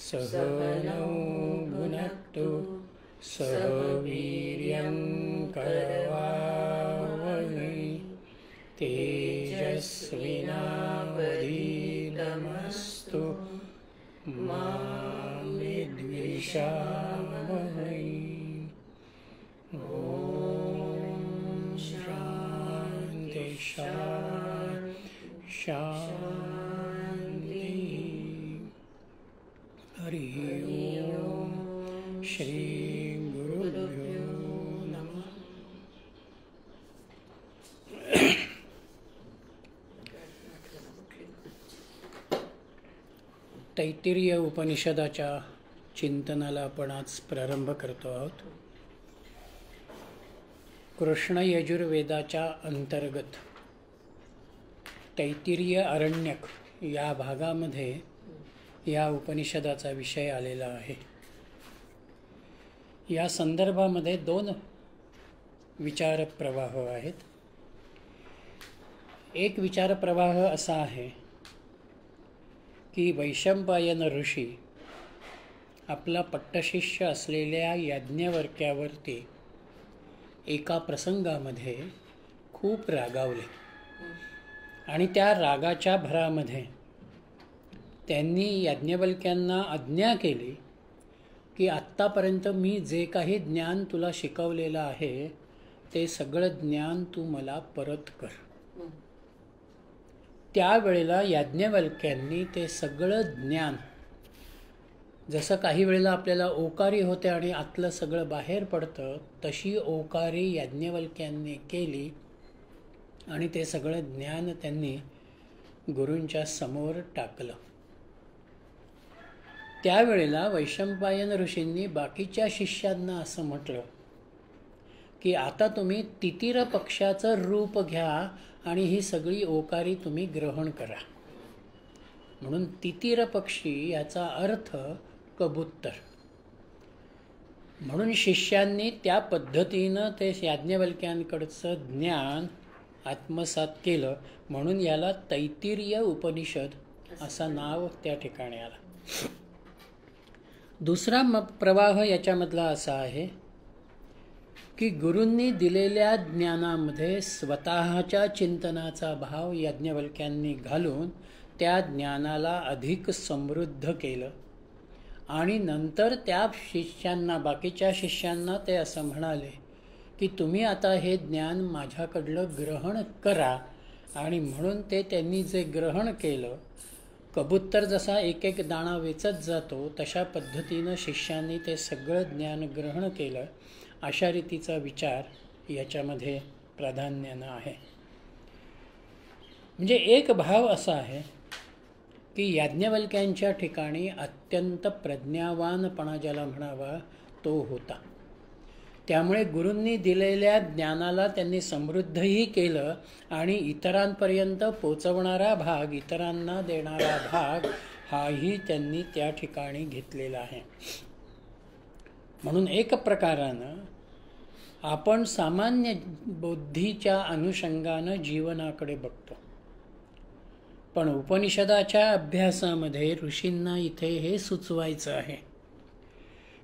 सहनौ भुनक्तु सह वीर्यं करवावहै तेजस्विनावधीतमस्तु मा विद्विषावहै। ॐ शान्ति शान्ति। हरि ओम श्री गुरुभ्यो नमः। तैत्तिरीय उपनिषदाच्या चिंतनाला आपण आज प्रारंभ करतो आहोत। कृष्ण यजुर्वेदाच्या अंतर्गत तैत्तिरीय अरण्यक या भागामध्ये या उपनिषदाचा विषय आलेला आहे। या संदर्भामध्ये दोन विचारप्रवाह आहेत। एक विचारप्रवाह असा आहे की वैशंपायन ऋषी आपला पट्टशिष्य असलेल्या याज्ञवल्क्यावरती एका प्रसंगामध्ये खूप रागावले आणि त्या रागाच्या भरामध्ये त्यांनी याज्ञवल्क्यांना आज्ञा केली की आत्तापर्यंत मी जे काही ज्ञान तुला शिकवलेलं आहे ते सगळं ज्ञान तू मला परत कर। त्यावेळेला याज्ञवल्क्यांनी ते सगळं ज्ञान, जसं काही वेळेला आपल्याला ओकारी होते आणि आतलं सगळं बाहेर पडतं, तशी ओकारी याज्ञवल्क्यांनी केली आणि ते सगळं ज्ञान त्यांनी गुरूंच्या समोर टाकलं। त्यावेळेला वैशंपायन ऋषींनी बाकीच्या शिष्यांना असं म्हटलं की आता तुम्ही तितिर पक्षाचं रूप घ्या आणि ही सगळी ओकारी तुम्ही ग्रहण करा। म्हणून तितिर पक्षी याचा अर्थ कबूतर। म्हणून शिष्यांनी त्या पद्धतीनं ते याज्ञवल्क्यांकडचं ज्ञान आत्मसात केलं, म्हणून याला तैत्तिरीय उपनिषद असं नाव त्या ठिकाणी आलं। दुसरा प्रवाह याच्यामधला असा आहे की गुरूंनी दिलेल्या ज्ञानामध्ये स्वतःच्या चिंतनाचा भाव याज्ञवल्क्यांनी घालून त्या ज्ञानाला अधिक समृद्ध केलं आणि नंतर त्या शिष्यांना, बाकीच्या शिष्यांना ते असं म्हणाले की तुम्ही आता हे ज्ञान माझ्याकडलं ग्रहण करा। आणि म्हणून ते त्यांनी जे ग्रहण केलं, कबूतर जसा एक एक दाणा वेचत जातो तशा पद्धतीनं शिष्यांनी ते सगळं ज्ञान ग्रहण केलं। अशा रीतीचा विचार याच्यामध्ये प्राधान्यानं आहे। म्हणजे एक भाव असा आहे की याज्ञवल्क्यांच्या ठिकाणी अत्यंत प्रज्ञावानपणा ज्याला म्हणावा तो होता। त्यामुळे गुरूंनी दिलेल्या ज्ञानाला त्यांनी समृद्धही केलं आणि इतरांपर्यंत पोचवणारा भाग, इतरांना देणारा भाग हाही त्यांनी त्या ठिकाणी घेतलेला आहे। म्हणून एक प्रकारानं आपण सामान्य बुद्धीच्या अनुषंगानं जीवनाकडे बघतो, पण उपनिषदाच्या अभ्यासामध्ये ऋषींना इथे हे सुचवायचं आहे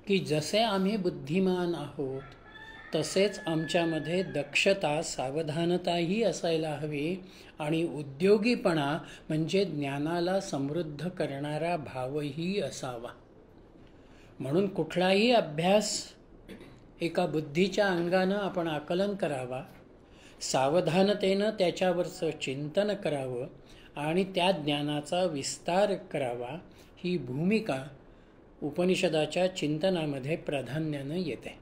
की जसे आम्ही बुद्धिमान आहोत तसेच आमच्यामध्ये दक्षता, सावधानताही असायला हवी आणि उद्योगीपणा म्हणजे ज्ञानाला समृद्ध करणारा भावही असावा। म्हणून कुठलाही अभ्यास एका बुद्धीच्या अंगानं आपण आकलन करावा, सावधानतेनं त्याच्यावरचं चिंतन करावं आणि त्या ज्ञानाचा विस्तार करावा ही भूमिका उपनिषदाच्या चिंतनामध्ये प्राधान्यानं येते.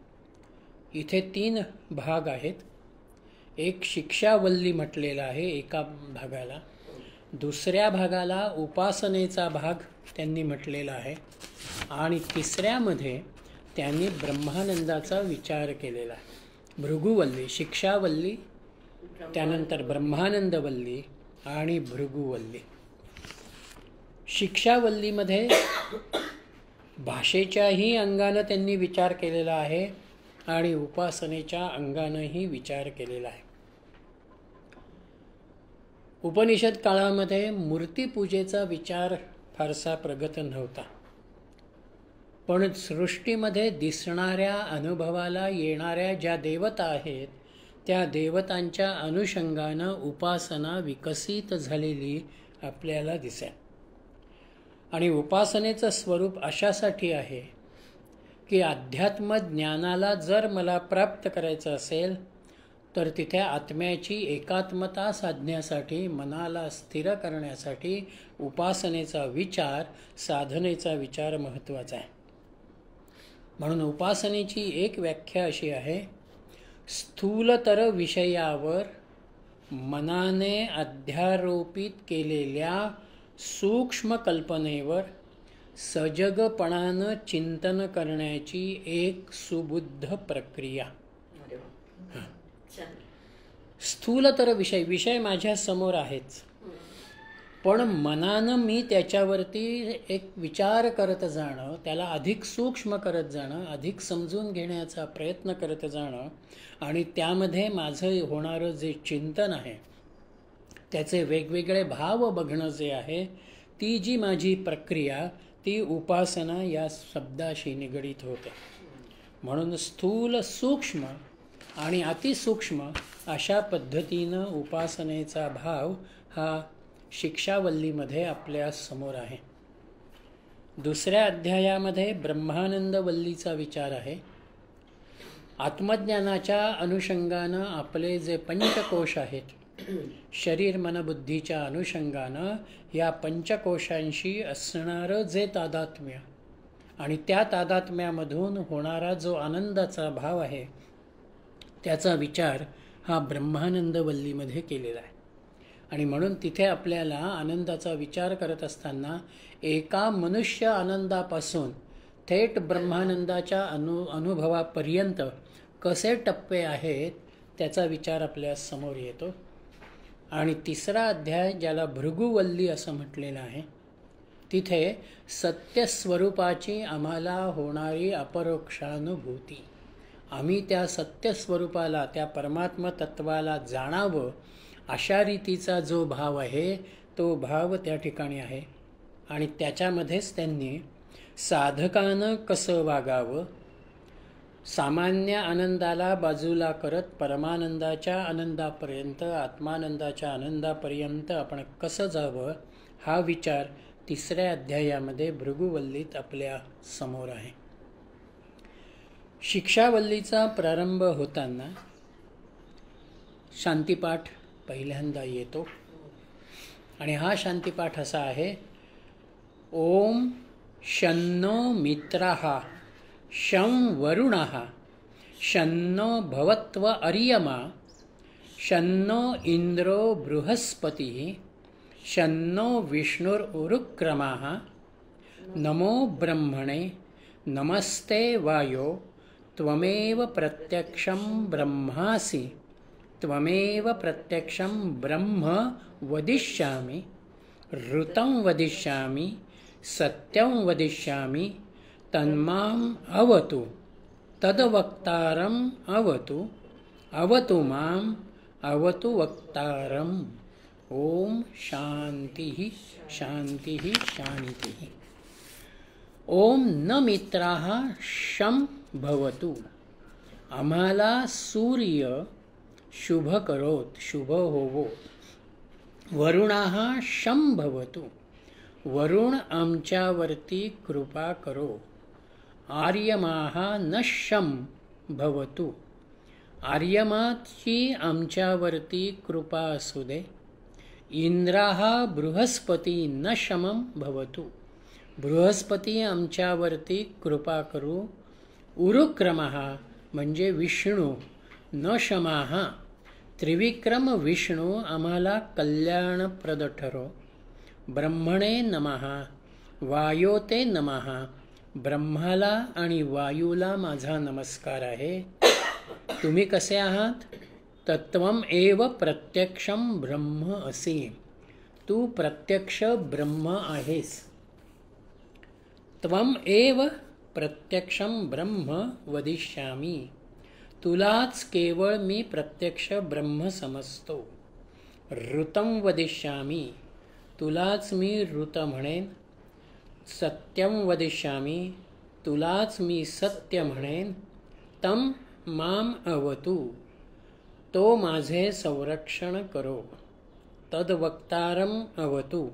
इथे 3 भाग आहेत. एक शिक्षावल्ली म्हटलेला आहे एका भागाला, दुसऱ्या भागाला उपासनेचा भाग त्यांनी म्हटलेला आहे, आणि तिसऱ्यामध्ये त्यांनी ब्रह्मानंदाचा विचार केलेला आहे. भृगुवल्ली, शिक्षावल्ली, त्यानंतर ब्रह्मानंदवल्ली आणि भृगुवल्ली. शिक्षावल्लीमध्ये भाषेच्याही अंगानं त्यांनी विचार केलेला आहे आणि उपासनेच्या अंगानंही विचार केलेला आहे. उपनिषद काळामध्ये मूर्तीपूजेचा विचार फारसा प्रगत नव्हता, पण सृष्टीमध्ये दिसणाऱ्या, अनुभवाला येणाऱ्या ज्या देवता आहेत त्या देवतांच्या अनुषंगानं उपासना विकसित झालेली आपल्याला दिसेल. आणि उपासनेचं स्वरूप अशासाठी आहे की अध्यात्म ज्ञानाला जर मला प्राप्त करायचं असेल तर तिथे आत्म्याची एकात्मता साधण्यासाठी, मनाला स्थिर करण्यासाठी उपासनेचा विचार, साधनेचा विचार महत्त्वाचा आहे. म्हणून उपासनेची एक व्याख्या अशी आहे, स्थूलतर विषयावर मनाने अध्यारोपित केलेल्या सूक्ष्म कल्पनेवर सजगपणानं चिंतन करण्याची एक सुबुद्ध प्रक्रिया. स्थूलतर विषय माझ्या समोर आहेच, पण मनानं मी त्याच्यावरती एक विचार करत जाणं, त्याला अधिक सूक्ष्म करत जाणं, अधिक समजून घेण्याचा प्रयत्न करत जाणं, आणि त्यामध्ये माझं होणारं जे चिंतन आहे त्याचे वेगवेगळे भाव बघणं जे आहे, ती जी माझी प्रक्रिया, ती उपासना या शब्दाशी निगडीत होते. म्हणून स्थूल, सूक्ष्म आणि अतिसूक्ष्म अशा पद्धतीनं उपासनेचा भाव हा शिक्षावल्लीमध्ये आपल्या समोर आहे. दुसऱ्या अध्यायामध्ये ब्रह्मानंदवल्लीचा विचार आहे. आत्मज्ञानाच्या अनुषंगानं आपले जे पंचकोश आहेत, शरीर मन बुद्धीच्या अनुषंगानं या पंचकोशांशी असणारं जे तादात्म्य आणि त्या तादात्म्यामधून होणारा जो आनंदाचा भाव आहे त्याचा विचार हा ब्रह्मानंदवल्लीमध्ये केलेला आहे. आणि म्हणून तिथे आपल्याला आनंदाचा विचार करत असताना एका मनुष्य आनंदापासून थेट ब्रह्मानंदाच्या अनुभवापर्यंत कसे टप्पे आहेत त्याचा विचार आपल्या समोर येतो. आणि तिसरा अध्याय, ज्याला भृगुवल्ली असं म्हटलेलं आहे, तिथे सत्यस्वरूपाची आम्हाला होणारी अपरोक्षानुभूती, आम्ही त्या सत्यस्वरूपाला, त्या परमात्म तत्वाला जाणावं अशा रीतीचा जो भाव आहे तो भाव त्या ठिकाणी आहे. आणि त्याच्यामध्येच त्यांनी साधकानं कसं वागावं, सामान्य आनंदाला बाजूला करत परमानंदाच्या आनंदापर्यंत, आत्मानंदाच्या आनंदापर्यंत आपण कसं जावं हा विचार तिसऱ्या अध्यायामध्ये भृगुवल्लीत आपल्या समोर आहे. शिक्षावल्लीचा प्रारंभ होताना शांतिपाठ पहिल्यांदा येतो आणि हा शांतिपाठ असा आहे, ओम शन्नो मित्रः शं वरुणः शन्नो भवत्व अर्यमा शन्नो इंद्रो बृहस्पतिः शन्नो विष्णुरुक्रमः नमो ब्रह्मणे नमस्ते वायो त्वमेव प्रत्यक्षं ब्रह्मासि त्वमेव प्रत्यक्षं ब्रह्म वदिष्यामि ऋतं वदिष्यामि सत्यं वदिष्यामि तन्माम् अवतु तद्वक्तारम् अवतु अवतु माम् अवतु वक्तारम्. ओम शांतिः शांतिः शांतिः. ओम न मित्राः शं भवतु, आम्हाला सूर्य शुभ करोत, शुभ होवो. वरुणाः शं भवतु, वरुण आमच्यावरती कृपा करो. आर्यमाः न शं भवतु, आर्यमाची आमच्यावरती कृपा असू दे. इंद्राः बृहस्पती न शमं भवतु. बृहस्पती आमच्यावरती कृपा करू. उरुक्रमः म्हणजे विष्णू, न शमाः त्रिविक्रम विष्णू आम्हाला कल्याणप्रद ठरो. ब्रह्मणे नमः वायोते नमः. ब्रह्माला आणि वायूला माझा नमस्कार आहे. तुम्ही कसे आहात? तत्वम एव प्रत्यक्षम ब्रह्म असी. तू प्रत्यक्ष ब्रह्म आहेस. त्वम एव प्रत्यक्षम ब्रह्म वदिष्यामी. तुलाच केवळ मी प्रत्यक्ष ब्रह्म समजतो. ऋतं वदिष्यामी. तुलाच मी ऋत म्हणेन. सत्यम वदिष्यामी. तुलाच मी सत्य म्हणेन. तम माम अवतु. तो माझे संरक्षण करो. तद्वक्तारम अवतु.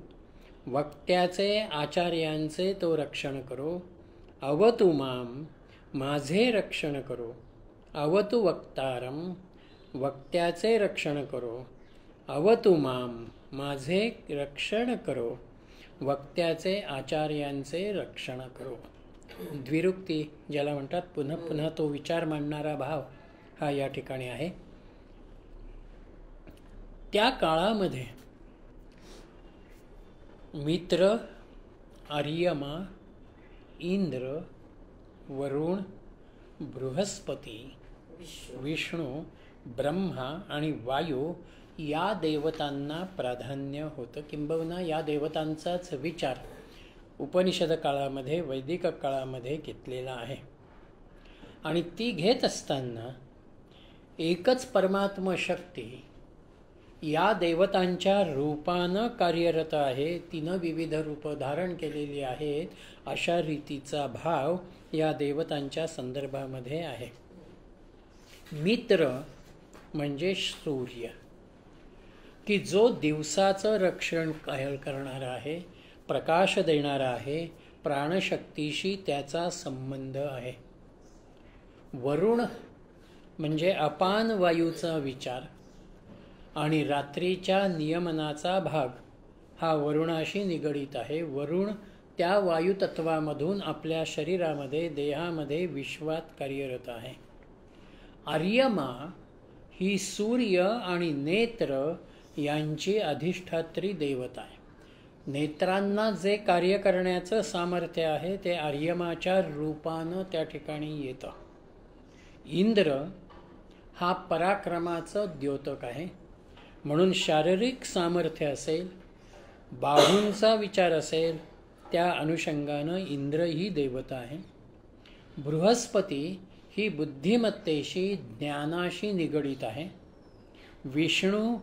वक्त्याचे आचार्यांचे तो रक्षण करो. अवतु माम. माझे रक्षण करो. अवतु वक्तारम. वक्त्याचे रक्षण करो. अवतु माम. माझे रक्षण करो. वक्त्याचे आचार्यांचे रक्षण करो. द्विरुक्ती ज्याला म्हणतात, पुन्हा पुन्हा तो विचार मांडणारा भाव हा या ठिकाणी आहे. त्या काळामध्ये मित्र, आर्यमा, इंद्र, वरुण, बृहस्पती, विष्णू, ब्रह्मा आणि वायू या देवतांना प्राधान्य होतं. किंबहुना या देवतांचाच विचार उपनिषद काळामध्ये, वैदिक काळामध्ये घेतलेला आहे. आणि ती घेत असताना एकच परमात्म शक्ती या देवतांच्या रूपानं कार्यरत आहे. तिनं विविध रूप धारण केलेली आहेत. अशा रीतीचा भाव या देवतांच्या संदर्भामध्ये आहे. मित्र म्हणजे सूर्य, की जो दिवसाचं रक्षण करणारा आहे, प्रकाश देणारा आहे. प्राणशक्तीशी त्याचा संबंध आहे. वरुण म्हणजे अपान वायूचा विचार आणि रात्रीच्या नियमनाचा भाग हा वरुणाशी निगडीत आहे. वरुण त्या वायुतत्वामधून आपल्या शरीरामध्ये, देहामध्ये, विश्वात कार्यरत आहे. आर्यमा ही सूर्य आणि नेत्र यांची अधिष्ठात्री देवता आहे. नेत्रांना जे कार्य करण्याचं सामर्थ्य आहे ते आर्यमाच्या रूपानं त्या ठिकाणी येतं. इंद्र हा पराक्रमाचं द्योतक आहे. म्हणून शारीरिक सामर्थ्य असेल, बाहूंचा विचार असेल, त्या अनुषंगानं इंद्र ही देवता आहे. बृहस्पती ही बुद्धिमत्तेशी, ज्ञानाशी निगडीत आहे. विष्णू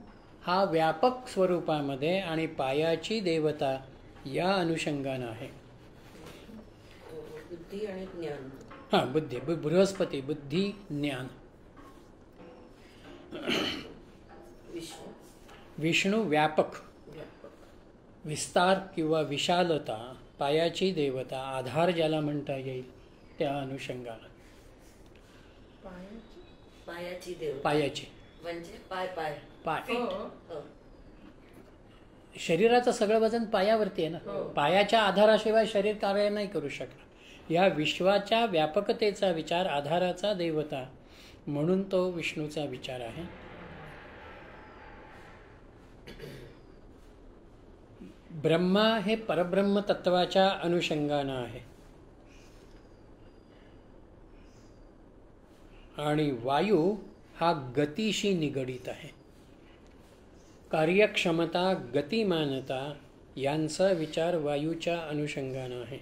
हा व्यापक स्वरूपामध्ये आणि पायाची देवता या अनुषंगानं आहे. बुद्धी आणि ज्ञान. हां, बुद्धी. बृहस्पती बुद्धी, ज्ञान. विष्णू व्यापक, विस्तार किंवा विशालता, पायाची देवता, आधार ज्याला म्हणता येईल त्या अनुषंगानं. पायाची देवता. पायाची म्हणजे पाय पाय पाय. शरीराचं सगळं वजन पायावरती आहे ना. पायाच्या आधाराशिवाय शरीर कार्य नाही करू शकत. या विश्वाच्या व्यापकतेचा विचार, आधाराचा देवता म्हणून तो विष्णूचा विचार आहे. ब्रह्मा हे परब्रह्म तत्वाच्या अनुषंगानं आहे. आणि वायू हा गतीशी निगडीत आहे. कार्यक्षमता, गतिमानता यांचा विचार वायूच्या अनुषंगानं आहे.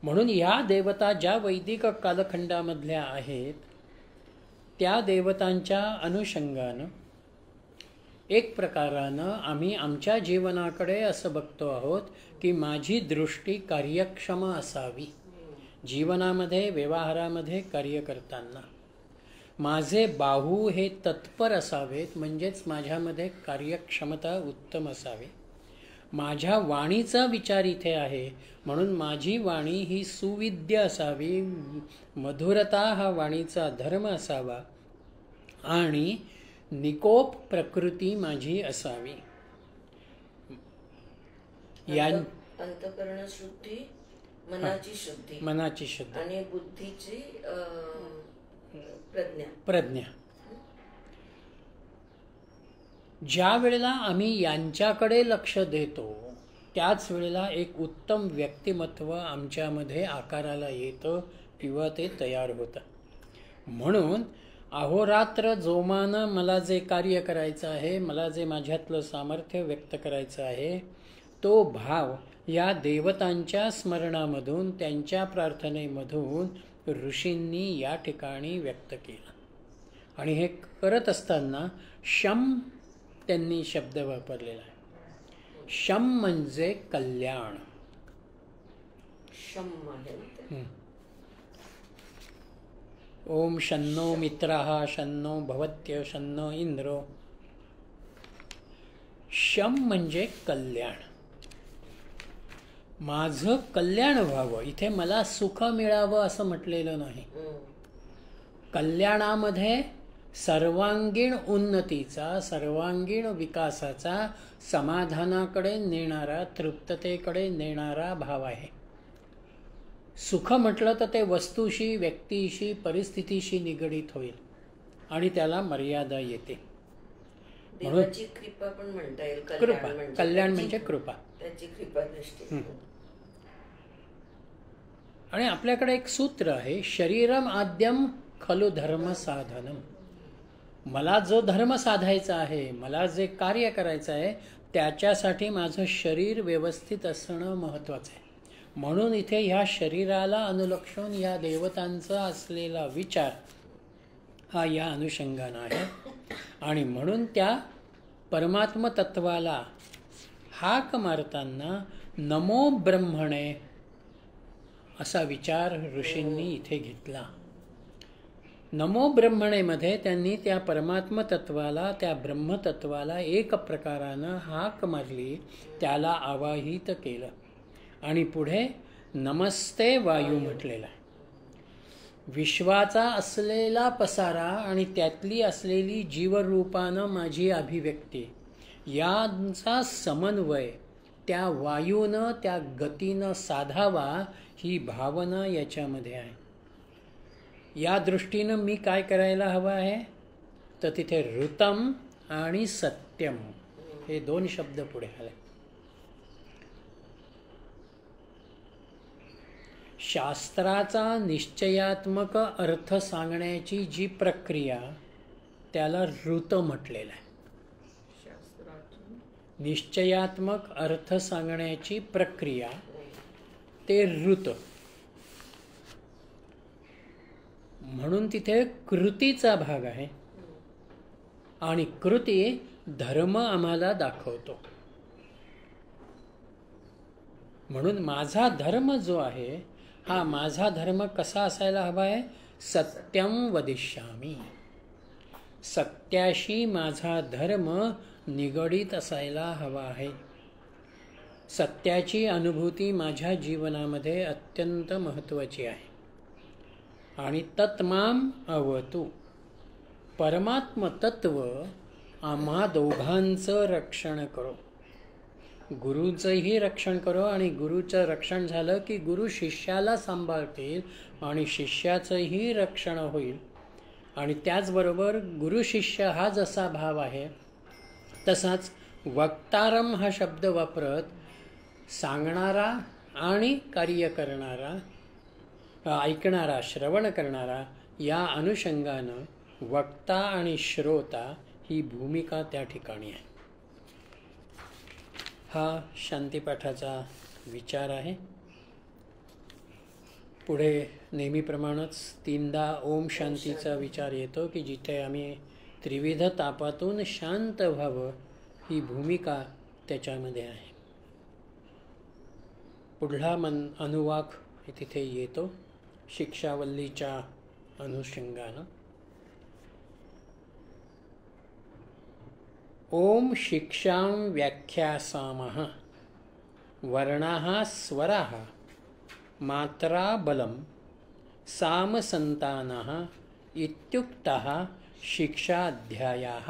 म्हणून या देवता ज्या वैदिक कालखंडामधल्या आहेत त्या देवतांच्या अनुषंगानं एक प्रकारानं आम्ही आमच्या जीवनाकडे असं बघतो आहोत की माझी दृष्टी कार्यक्षम असावी. जीवनामध्ये, व्यवहारामध्ये कार्य करताना माझे बाहू हे तत्पर असावेत, म्हणजेच माझ्यामध्ये कार्यक्षमता उत्तम असावी. माझ्या वाणीचा विचार इथे आहे म्हणून माझी वाणी ही सुविद्य असावी. मधुरता हा वाणीचा धर्म असावा. आणि निकोप प्रकृती माझी असावी. अंतकरण शुद्धी, मनाची शुद्धी, मनाची शुद्धी आणि बुद्धीची प्रज्ञा. प्रज्ञा. ज्या वेळेला आम्ही यांच्याकडे लक्ष देतो त्याच वेळेला एक उत्तम व्यक्तिमत्व आमच्यामध्ये आकाराला येतं किंवा ते तयार होतं. म्हणून अहोरात्र जोमानं मला जे कार्य करायचं आहे, मला जे माझ्यातलं सामर्थ्य व्यक्त करायचं आहे, तो भाव या देवतांच्या स्मरणामधून, त्यांच्या प्रार्थनेमधून ऋषींनी या ठिकाणी व्यक्त केला. आणि हे करत असताना शम त्यांनी शब्द वापरलेला आहे. शम म्हणजे कल्याण. शम आहे. ओम शन्नो मित्रः शन्नो भवत्य शन्नो इंद्रो. शम म्हणजे कल्याण. माझं कल्याण व्हावं. इथे मला सुख मिळावं असं म्हटलेलं नाही. कल्याणामध्ये सर्वांगीण उन्नतीचा, सर्वांगीण विकासाचा, समाधानाकडे नेणारा, तृप्ततेकडे नेणारा भाव आहे. सुख म्हटलं तर ते वस्तूशी, व्यक्तीशी, परिस्थितीशी निगडीत होईल आणि त्याला मर्यादा येते. देवाची कृपा पण म्हणता येईल. कृपा, कल्याण म्हणजे कृपा, त्याची कृपा दृष्टी. आणि आपल्याकडे एक सूत्र आहे, शरीरम आद्यम खलु धर्म साधनम. मला जो धर्म साधायचा आहे, मला जे कार्य करायचं आहे, त्याच्यासाठी माझं शरीर व्यवस्थित असणं महत्त्वाचं आहे. म्हणून इथे ह्या शरीराला अनुलक्षून या देवतांचा असलेला विचार हा या अनुषंगानं आहे. आणि म्हणून त्या परमात्म तत्वाला हाक मारताना नमो ब्रह्मणे असा विचार ऋषींनी इथे घेतला. नमो ब्रह्मणेमध्ये त्यांनी त्या परमात्म तत्वाला, त्या ब्रह्मतत्वाला एक प्रकारानं हाक मारली, त्याला आवाहित केलं. आणि पुढे नमस्ते वायू म्हटलेला. विश्वाचा असलेला पसारा आणि त्यातली असलेली जीवरूपानं माझी अभिव्यक्ती यांचा समन्वय त्या वायूनं, त्या गतीनं साधावा, ही भावना याच्यामध्ये आहे. या दृष्टीनं मी काय करायला हवं आहे, तर तिथे ऋतम आणि सत्यम हे दोन शब्द पुढे आले. शास्त्राचा निश्चयात्मक अर्थ सांगण्याची जी प्रक्रिया, त्याला ऋत म्हटलेलं आहे. निश्चयात्मक अर्थ सांगण्याची प्रक्रिया ते ऋत. म्हणून तिथे कृतीचा भाग आहे आणि कृती धर्म आम्हाला दाखवतो. म्हणून माझा धर्म जो आहे, हा माझा धर्म कसा असायला हवा आहे, सत्यम वदिष्यामी. सत्याशी माझा धर्म निगडीत असायला हवा आहे. सत्याची अनुभूती माझ्या जीवनामध्ये अत्यंत महत्त्वाची आहे. आणि तत्माम अवतु. परमात्म तत्व आम्हा दोघांचं रक्षण करो. गुरुचंही रक्षण करो आणि गुरुचं रक्षण झालं की गुरु शिष्याला सांभाळतील आणि शिष्याचंही रक्षण होईल. आणि त्याचबरोबर गुरु शिष्य हा जसा भाव आहे तसाच वक्तारम हा शब्द वापरत सांगणारा आणि कार्य करणारा, ऐकणारा, श्रवण करणारा, या अनुषंगानं वक्ता आणि श्रोता ही भूमिका त्या ठिकाणी आहे. हा शांतीपाठाचा विचार आहे. पुढे नेहमीप्रमाणेच तीनदा ओम शांतीचा विचार येतो की जिथे आम्ही त्रिविध तापातून शांत व्हावं, ही भूमिका त्याच्यामध्ये आहे. पुढला अनुवाक तिथे येतो शिक्षावल्लीच्या अनुषंगानं. ओम शिक्षां व्याख्यासामः वर्णाः स्वराः मात्रा बलं सामसंतानः इत्युक्तः शिक्षाध्यायाः.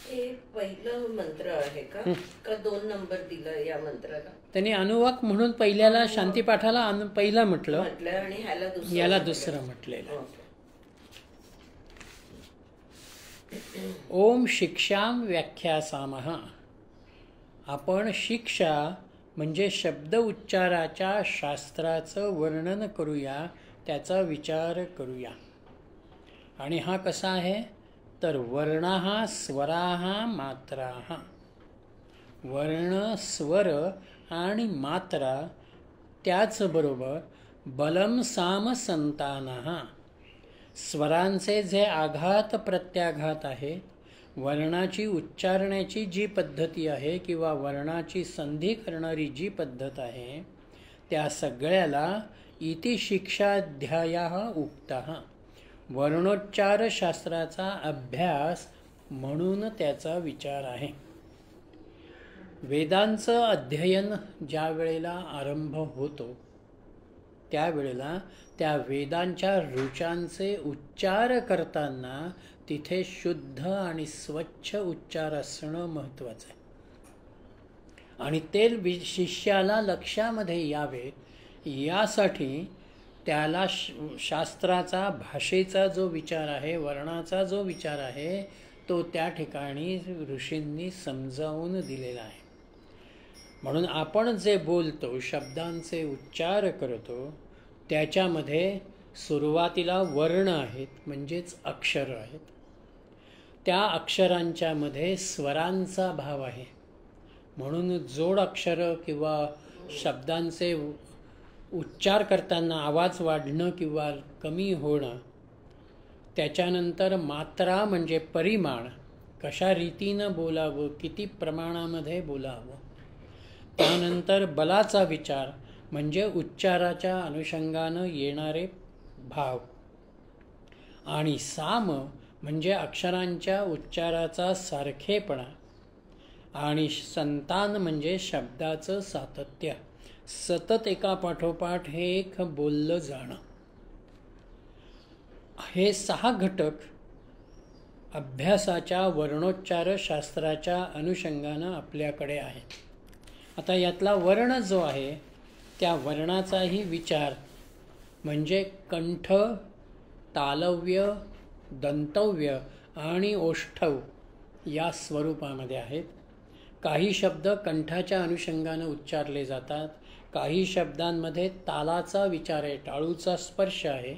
हे पहिलं मंत्र आहे का 2 नंबर दिला या मंत्राला? त्यांनी अनुवाक म्हणून पहिल्याला शांतीपाठाला पहिला म्हटलं आणि याला दुसरं म्हटलेलं. ओम शिक्षाम व्याख्यासामः. आपण शिक्षा म्हणजे शब्द उच्चाराच्या शास्त्राचं वर्णन करूया, त्याचा विचार करूया. आणि हा कसा आहे तर वर्णाः स्वराः मात्राः. वर्ण स्वर आणि मात्रा त्याचबरोबर बलम साम संतानः. स्वरांचे जे आघात प्रत्याघात आहे, वर्णाची उच्चारण्याची जी पद्धती आहे किंवा वर्णाची संधी करणारी जी पद्धत आहे, त्या सगळ्याला इति शिक्षाध्यायः उक्तः. वर्णोच्चार शास्त्राचा अभ्यास म्हणून त्याचा विचार आहे. वेदांचं अध्ययन ज्या वेळेला आरंभ होतो त्यावेळेला त्या वेदांच्या ऋचांचे उच्चार करताना तिथे शुद्ध आणि स्वच्छ उच्चार असणं महत्त्वाचं आहे. आणि ते शिष्याला लक्षामध्ये यावे यासाठी त्याला शास्त्राचा भाषेचा जो विचार आहे, वर्णाचा जो विचार आहे, तो त्या ठिकाणी ऋषींनी समजावून दिलेला आहे. म्हणून आपण जे बोलतो, शब्दांचे उच्चार करतो, त्याच्यामध्ये सुरुवातीला वर्ण आहेत, म्हणजेच अक्षर आहेत. त्या अक्षरांच्या मध्ये स्वरांचा भाव आहे. म्हणून जोड अक्षर किंवा शब्दांचे उच्चार करताना आवाज वाढणं किंवा कमी होणं, त्याच्यानंतर मात्रा म्हणजे परिमाण, कशा रीतीनं बोलावं, किती प्रमाणामध्ये बोलावं. त्यानंतर बलाचा विचार म्हणजे उच्चाराच्या अनुषंगानं येणारे भाव. आणि साम म्हणजे अक्षरांच्या उच्चाराचा सारखेपणा. आणि संतान म्हणजे शब्दाचं सातत्य, सतत एका पाठोपाठ हे एक बोललं जाणं. हे 6 घटक अभ्यासाच्या वर्णोच्चार शास्त्राच्या अनुषंगानं आपल्याकडे आहेत. आता यातला वर्ण जो आहे त्या वर्णाचाही विचार म्हणजे कंठ, तालव्य, दंतव्य आणि ओष्ठव या स्वरूपामध्ये आहेत. काही शब्द कंठाच्या अनुषंगानं उच्चारले जातात, काही शब्दांमध्ये तालाचा विचार आहे, टाळूचा स्पर्श आहे,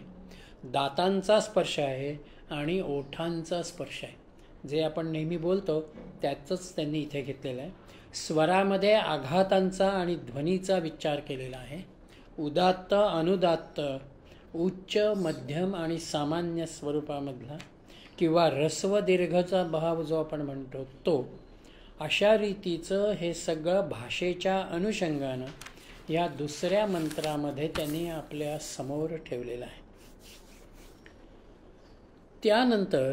दातांचा स्पर्श आहे आणि ओठांचा स्पर्श आहे. जे आपण नेहमी बोलतो त्याचंच त्यांनी इथे घेतलेलं आहे. स्वरामध्ये आघातांचा आणि ध्वनीचा विचार केलेला आहे. उदात्त, अनुदात्त, उच्च, मध्यम आणि सामान्य स्वरूपामधला किंवा ऱ्हस्व दीर्घचा भाव जो आपण म्हणतो तो, अशा रीतीचं हे सगळं भाषेच्या अनुषंगानं या दुसऱ्या मंत्रामध्ये त्यांनी आपल्या समोर ठेवलेलं आहे. त्यानंतर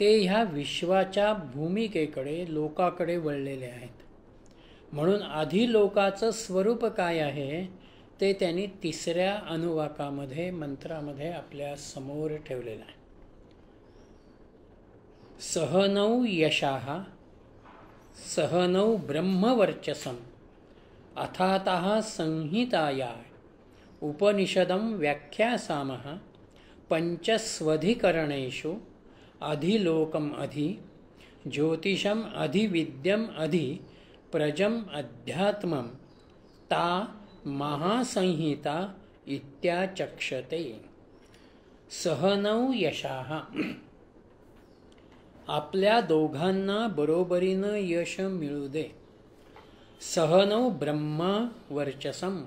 ते ह्या विश्वाच्या भूमिकेकडे, लोकाकडे वळलेले आहेत. म्हणून आधी लोकाचं स्वरूप काय आहे ते त्यांनी तिसऱ्या अनुवाकामध्ये, मंत्रामध्ये आपल्या समोर ठेवलेलं आहे. सहनौ यशाः सहनौ ब्रह्मवर्चसं अथातः संहिताया उपनिषदं व्याख्यासामः पंचस्वधिकरणेषु अधिलोकम अधि ज्योतिषम अधिविद्यम अधि प्रजम अध्यात्मम ता महासंहिता इत्याचक्षते. सहनौ यशाः. आपल्या दोघांना बरोबरीनं यश मिळू दे. सहनौ ब्रह्म वर्चसम.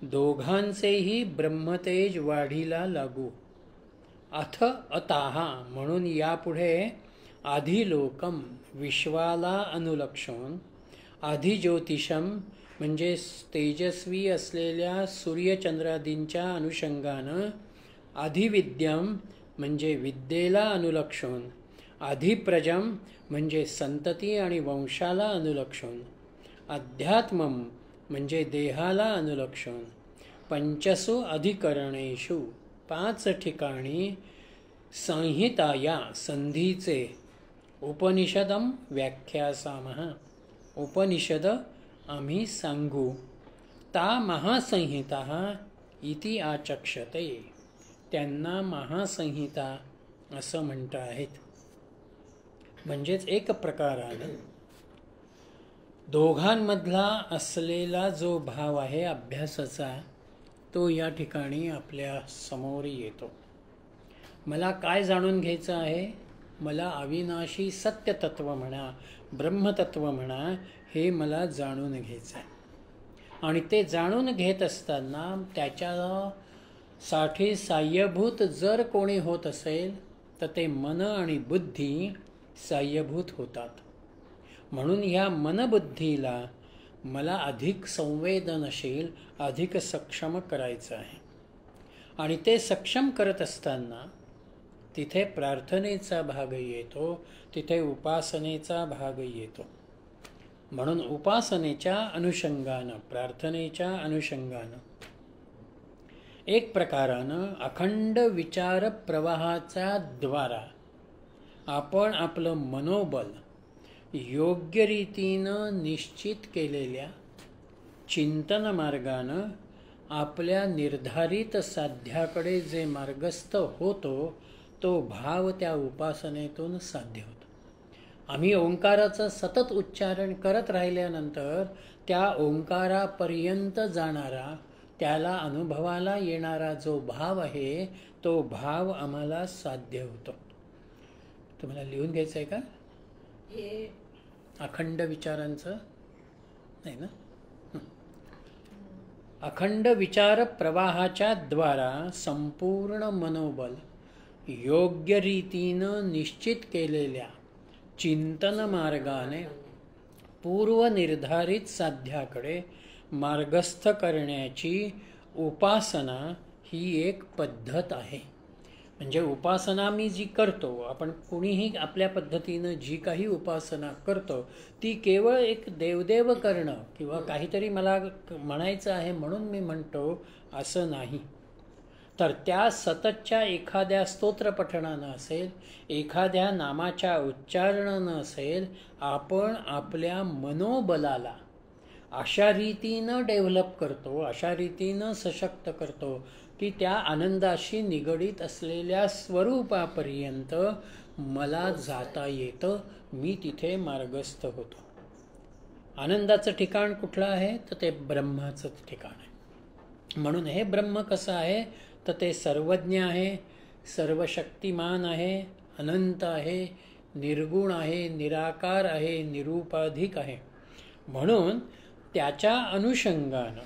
दोघांचेही ब्रह्मतेज वाढीला लागू. अथ अताः म्हणून यापुढे अधिलोकम विश्वाला अनुलक्षून, अधिज्योतिषम म्हणजे तेजस्वी असलेल्या सूर्यचंद्रादींच्या अनुषंगानं, अधिविद्यम म्हणजे विद्येला अनुलक्षून, अधिप्रजम म्हणजे संतती आणि वंशाला अनुलक्षून, अध्यात्मम म्हणजे देहाला अनुलक्षून, पंचसु अधिकरणेषु 5 ठिकाणी संहिता या संधीचे उपनिषदम व्याख्यासामः. उपनिषद आम्ही सांगू. ता महासंहिता इति आचक्षते. त्यांना महासंहिता असं म्हणत आहेत. म्हणजेच एक प्रकारानं दोघांमधला असलेला जो भाव आहे अभ्यासाचा, तो या ठिकाणी आपल्या समोर येतो. मला काय जाणून घ्यायचं आहे? मला अविनाशी सत्यतत्व म्हणा, ब्रह्मतत्व म्हणा, हे मला जाणून घ्यायचं आहे. आणि ते जाणून घेत असताना त्याच्यासाठी साह्यभूत जर कोणी होत असेल तर ते मन आणि बुद्धी साह्यभूत होतात. म्हणून ह्या मनबुद्धीला मला अधिक संवेदनशील, अधिक सक्षम करायचं आहे. आणि ते सक्षम करत असताना तिथे प्रार्थनेचा भाग येतो, तिथे उपासनेचा भाग येतो. म्हणून उपासनेच्या अनुषंगानं, प्रार्थनेच्या अनुषंगानं एक प्रकारानं अखंड विचार प्रवाहाच्या द्वारा आपण आपलं मनोबल योग्य रीतीनं निश्चित केलेल्या चिंतन मार्गानं आपल्या निर्धारित साध्याकडे जे मार्गस्थ होतो, तो भाव त्या उपासनेतून साध्य होतो. आम्ही ओंकाराचं सतत उच्चारण करत राहिल्यानंतर त्या ओंकारापर्यंत जाणारा, त्याला अनुभवाला येणारा जो भाव आहे, तो भाव आम्हाला साध्य होतो. तुम्हाला लिहून घ्यायचं आहे का हे अखंड विचारांचं? नाही ना? अखंड विचार प्रवाहाच्या द्वारा संपूर्ण मनोबल योग्य रीतीनं निश्चित केलेल्या चिंतन मार्गाने पूर्वनिर्धारित साध्याकडे मार्गस्थ करण्याची उपासना ही एक पद्धत आहे. म्हणजे उपासना मी जी करतो, आपण कुणीही आपल्या पद्धतीनं जी काही उपासना करतो, ती केवळ एक देवदेव करणं किंवा काहीतरी मला म्हणायचं आहे म्हणून मी म्हणतो असं नाही. तर त्या सततच्या एखाद्या स्तोत्र पठणानं असेल, एखाद्या नामाच्या उच्चारणानं असेल, आपण आपल्या मनोबलाला अशा रीतीनं डेव्हलप करतो, अशा रीतीनं सशक्त करतो की त्या आनंदाशी निगडीत असलेल्या स्वरूपापर्यंत मला जाता येतं, मी तिथे मार्गस्थ होतो. आनंदाचं ठिकाण कुठलं आहे? तर ते ब्रह्माचं ठिकाण आहे. म्हणून हे ब्रह्म कसं आहे? तर ते सर्वज्ञ आहे, सर्वशक्तिमान आहे, अनंत आहे, निर्गुण आहे, निराकार आहे, निरुपाधिक आहे. म्हणून त्याच्या अनुषंगानं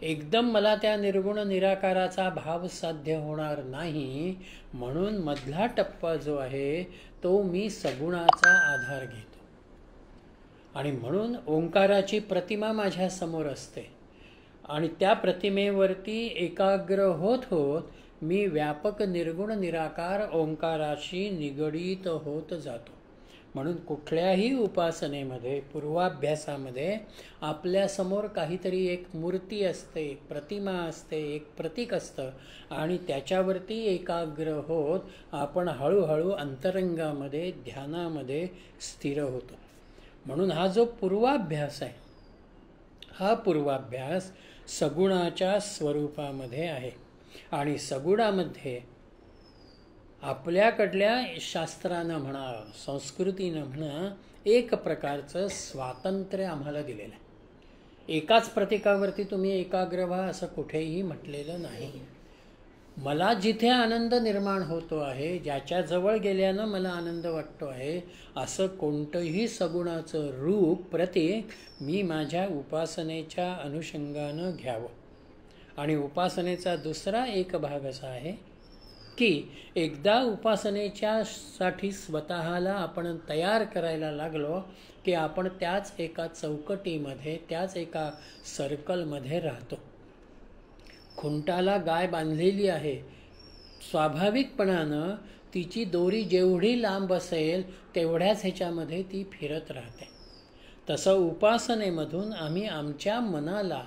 एकदम मला त्या निर्गुण निराकाराचा भाव साध्य होणार नाही. म्हणून मधला टप्पा जो आहे तो मी सगुणाचा आधार घेतो. आणि म्हणून ओंकाराची प्रतिमा माझ्या समोर असते आणि त्या प्रतिमेवरती एकाग्र होत होत मी व्यापक निर्गुण निराकार ओंकाराशी निगडीत होत जातो. म्हणून कुठल्याही उपासनेमध्ये, पूर्वाभ्यासामध्ये आपल्यासमोर काहीतरी एक मूर्ती असते, एक प्रतिमा असते, एक प्रतीक असतं आणि त्याच्यावरती एकाग्र होत आपण हळूहळू अंतरंगामध्ये, ध्यानामध्ये स्थिर होतो. म्हणून हा जो पूर्वाभ्यास आहे, हा पूर्वाभ्यास सगुणाच्या स्वरूपामध्ये आहे. आणि सगुणामध्ये आपल्याकडल्या शास्त्रानं म्हणा, संस्कृतीनं म्हणा, एक प्रकारचं स्वातंत्र्य आम्हाला दिलेलं आहे. एकाच प्रतीकावरती तुम्ही एकाग्र व्हा असं कुठेही म्हटलेलं नाही. मला जिथे आनंद निर्माण होतो आहे, ज्याच्या जवळ गेल्यानं मला आनंद वाटतो आहे, असं कोणतंही सगुणाचं रूप, प्रतीक मी माझ्या उपासनेच्या अनुषंगानं घ्यावं. आणि उपासनेचा दुसरा एक भाग असा आहे की एकदा उपासनेच्या साठी स्वतःला आपण तयार करायला लागलो की आपण त्याच एका चौकटीमध्ये, त्याच एका सर्कलमध्ये राहतो. खुंटाला गाय बांधलेली आहे, स्वाभाविकपणानं तिची दोरी जेवढी लांब असेल तेवढ्याच ह्याच्यामध्ये ती फिरत राहते. तसं उपासनेमधून आम्ही आमच्या मनाला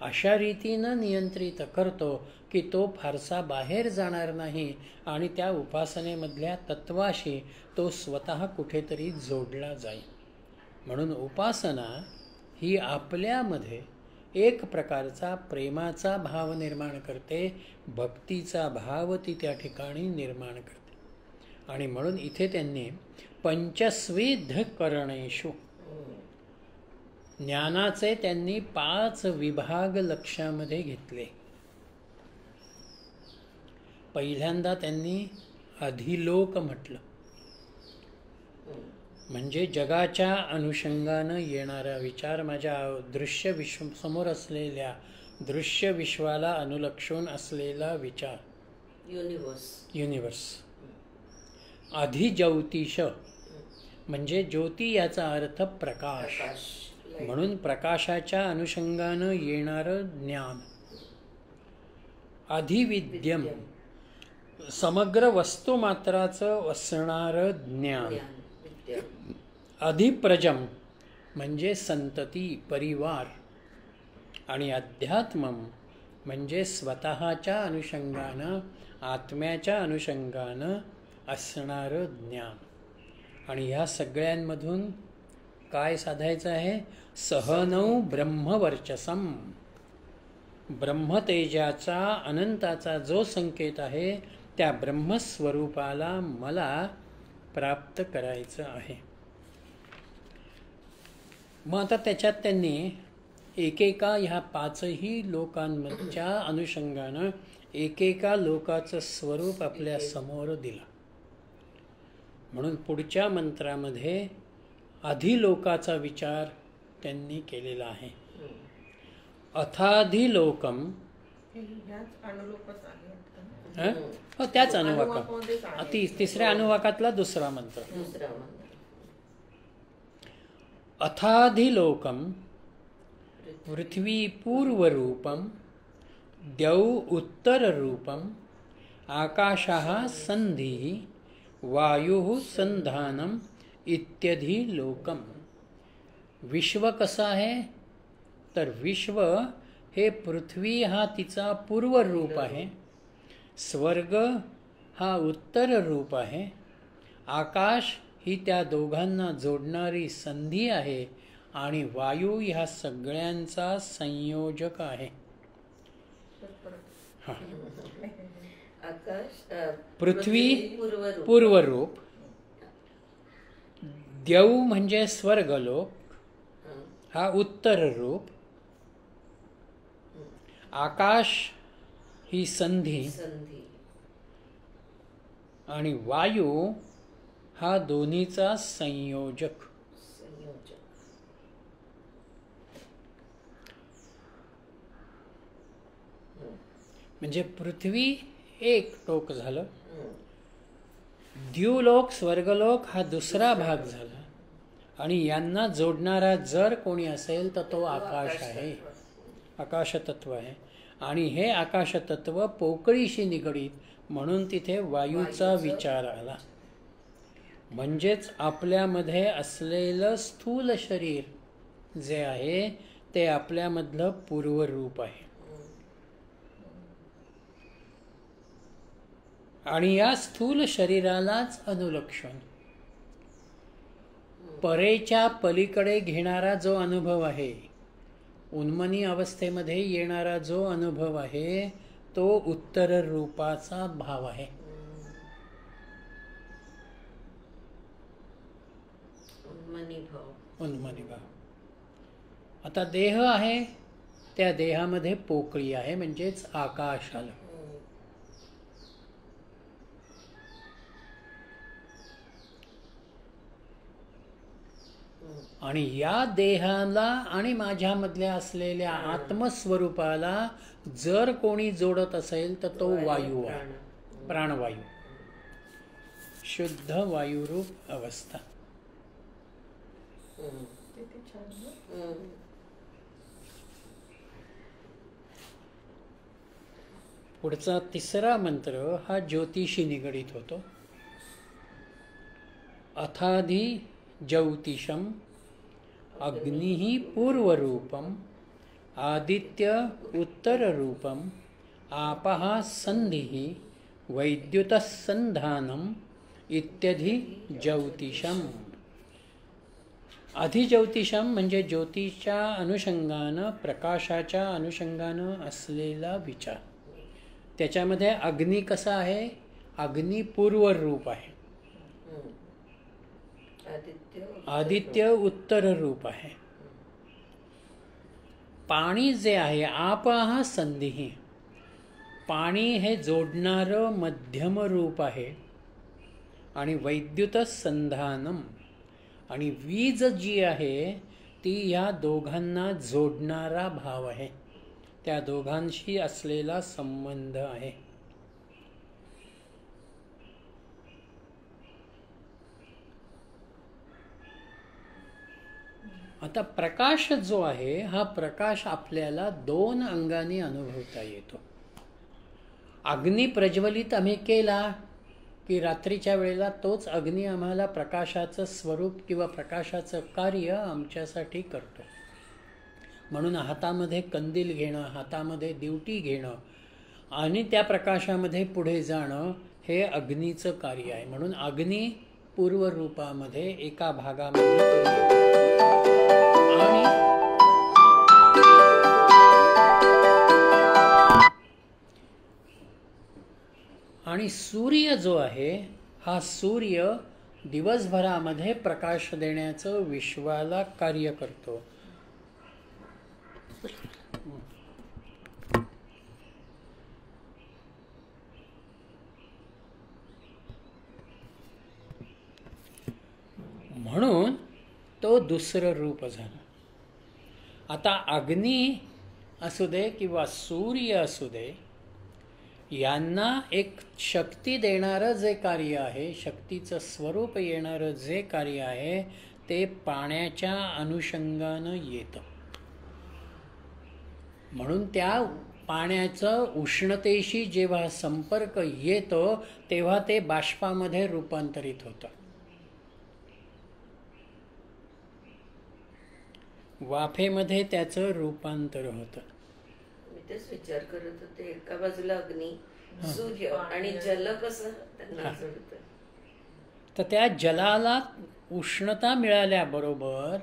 अशा रीतीनं नियंत्रित करतो की तो फारसा बाहेर जाणार नाही आणि त्या उपासनेमधल्या तत्वाशी तो स्वतः कुठेतरी जोडला जाईल. म्हणून उपासना ही आपल्यामध्ये एक प्रकारचा प्रेमाचा भाव निर्माण करते, भक्तीचा भाव ती त्या ठिकाणी निर्माण करते. आणि म्हणून इथे त्यांनी पंचस्विध करणेषु ज्ञानाचे त्यांनी 5 विभाग लक्षामध्ये घेतले. पहिल्यांदा त्यांनी अधिलोक म्हटलं, म्हणजे जगाच्या अनुषंगानं येणारा विचार, माझ्या दृश्य विश्व समोर असलेल्या दृश्य विश्वाला अनुलक्षून असलेला विचार, युनिवर्स. अधिज्योतिष म्हणजे ज्योती याचा अर्थ प्रकाश, म्हणून प्रकाशाच्या अनुषंगानं येणारं ज्ञान. अधिविद्यम समग्र वस्तुमात्राचं असणारं ज्ञान. अधिप्रजम म्हणजे संतती, परिवार. आणि अध्यात्मम म्हणजे स्वतःच्या अनुषंगानं, आत्म्याच्या अनुषंगानं असणारं ज्ञान. आणि ह्या सगळ्यांमधून काय साधायचं आहे? सहनौ ब्रह्मवर्चसम, ब्रह्मतेजाचा, अनंताचा जो संकेत आहे त्या ब्रह्मस्वरूपाला मला प्राप्त करायचं आहे. मग आता त्याच्यात त्यांनी एकेका ह्या 5ही लोकांच्या अनुषंगानं एकेका लोकाचं स्वरूप आपल्या समोर दिलं. म्हणून पुढच्या मंत्रामध्ये अधिलोकाचा विचार त्यांनी केलेला आहे. अथाधिलोकम, त्याच अनुवाका, तिसऱ्या अनुवाकातला दुसरा मंत्र. अथाधिलोकम पृथ्वी पूर्वरूपम, द्यौ उत्तररूपम, आकाशः संधिः, वायुः संधानम इत्यादी लोकम. विश्व कसं आहे? तर विश्व हे पृथ्वी हा तिचा पूर्व रूप आहे, स्वर्ग हा उत्तर रूप आहे, आकाश ही त्या दोघांना जोडणारी संधी आहे आणि वायू ह्या सगळ्यांचा संयोजक आहे. पृथ्वी पूर्वरूप, द्यौ म्हणजे स्वर्गलोक हा उत्तर रूप, आकाश ही संधी आणि वायू हा दोन्हीचा संयोजक. म्हणजे पृथ्वी एक टोक झालं, द्युलोक स्वर्गलोक हा दुसरा भाग झाला आणि यांना जोडणारा जर कोणी असेल तर तो आकाश आहे, आकाशतत्व आहे. आणि हे आकाशतत्व पोकळीशी निगडीत, म्हणून तिथे वायूचा विचार आला. म्हणजेच आपल्यामध्ये असलेलं स्थूल शरीर जे आहे ते आपल्यामधलं पूर्वरूप आहे. आणि या स्थूल शरीरालाच अनुलक्षण परेच्या पलीकडे घेणारा जो अनुभव आहे, उन्मनी अवस्थेमध्ये येणारा जो अनुभव आहे तो उत्तर रूपाचा भाव आहे. उन्मनी भाव. आता देह आहे, त्या देहामध्ये पोकळी आहे म्हणजेच आकाश आलं. आणि या देहाला आणि माझ्यामधल्या असलेल्या आत्मस्वरूपाला जर कोणी जोडत असेल तर तो वायू आहे, प्राणवायू, शुद्ध वायुरूप अवस्था. पुढचा तिसरा मंत्र हा ज्योतिषी निगडीत होतो. अथाधि ज्योतिषम अग्निः पूर्वरूपम, आदित्य उत्तररूपम आपः संधिः वैद्युतसंधानम इत्यादी ज्योतिषम. अधिज्योतिषम म्हणजे ज्योतीच्या अनुषंगानं, प्रकाशाच्या अनुषंगानं असलेला विचार. त्याच्यामध्ये अग्नी कसा आहे? अग्नी पूर्व रूप आहे, आदित्य उत्तर रूप आहे. पाणी जे आहे आपः संधिः, पाणी हे जोडणारं मध्यम रूप आहे. आणि वैद्युत संधानम, आणि वीज जी आहे ती या दोघांना जोडणारा भाव आहे, त्या दोघांशी असलेला संबंध आहे. आता प्रकाश जो आहे हा प्रकाश आपल्याला दोन अंगाने अनुभवता येतो. अग्नी प्रज्वलित आम्ही केला की रात्रीच्या वेळेला तोच अग्नी आम्हाला प्रकाशाचं स्वरूप किंवा प्रकाशाचं कार्य आमच्यासाठी करतो. म्हणून हातामध्ये कंदील घेणं, हातामध्ये दिवटी घेणं आणि त्या प्रकाशामध्ये पुढे जाणं हे अग्नीचं कार्य आहे. म्हणून अग्नी पूर्व रूपामध्ये एका भागामध्ये आणि सूर्य जो आहे हा सूर्य दिवसभरामध्ये प्रकाश देण्याचं विश्वाला कार्य करतो. म्हणून तो दुसरं रूप झालं. आता अग्नी असू दे किंवा सूर्य असू दे, यांना एक शक्ती देणारं जे कार्य आहे, शक्तीचं स्वरूप येणारं जे कार्य आहे ते पाण्याच्या अनुषंगानं येतं. म्हणून त्या पाण्याचं उष्णतेशी जेव्हा संपर्क येतो तेव्हा ते बाष्पामध्ये रूपांतरित होतं. वाफेमध्ये त्याचं रूपांतर होतं. मी तेच विचार करत होते, एका बाजूला अग्नी, सूर्य आणि जल कसं त्यांना जोडतं. तर त्या जलाला उष्णता मिळाल्याबरोबर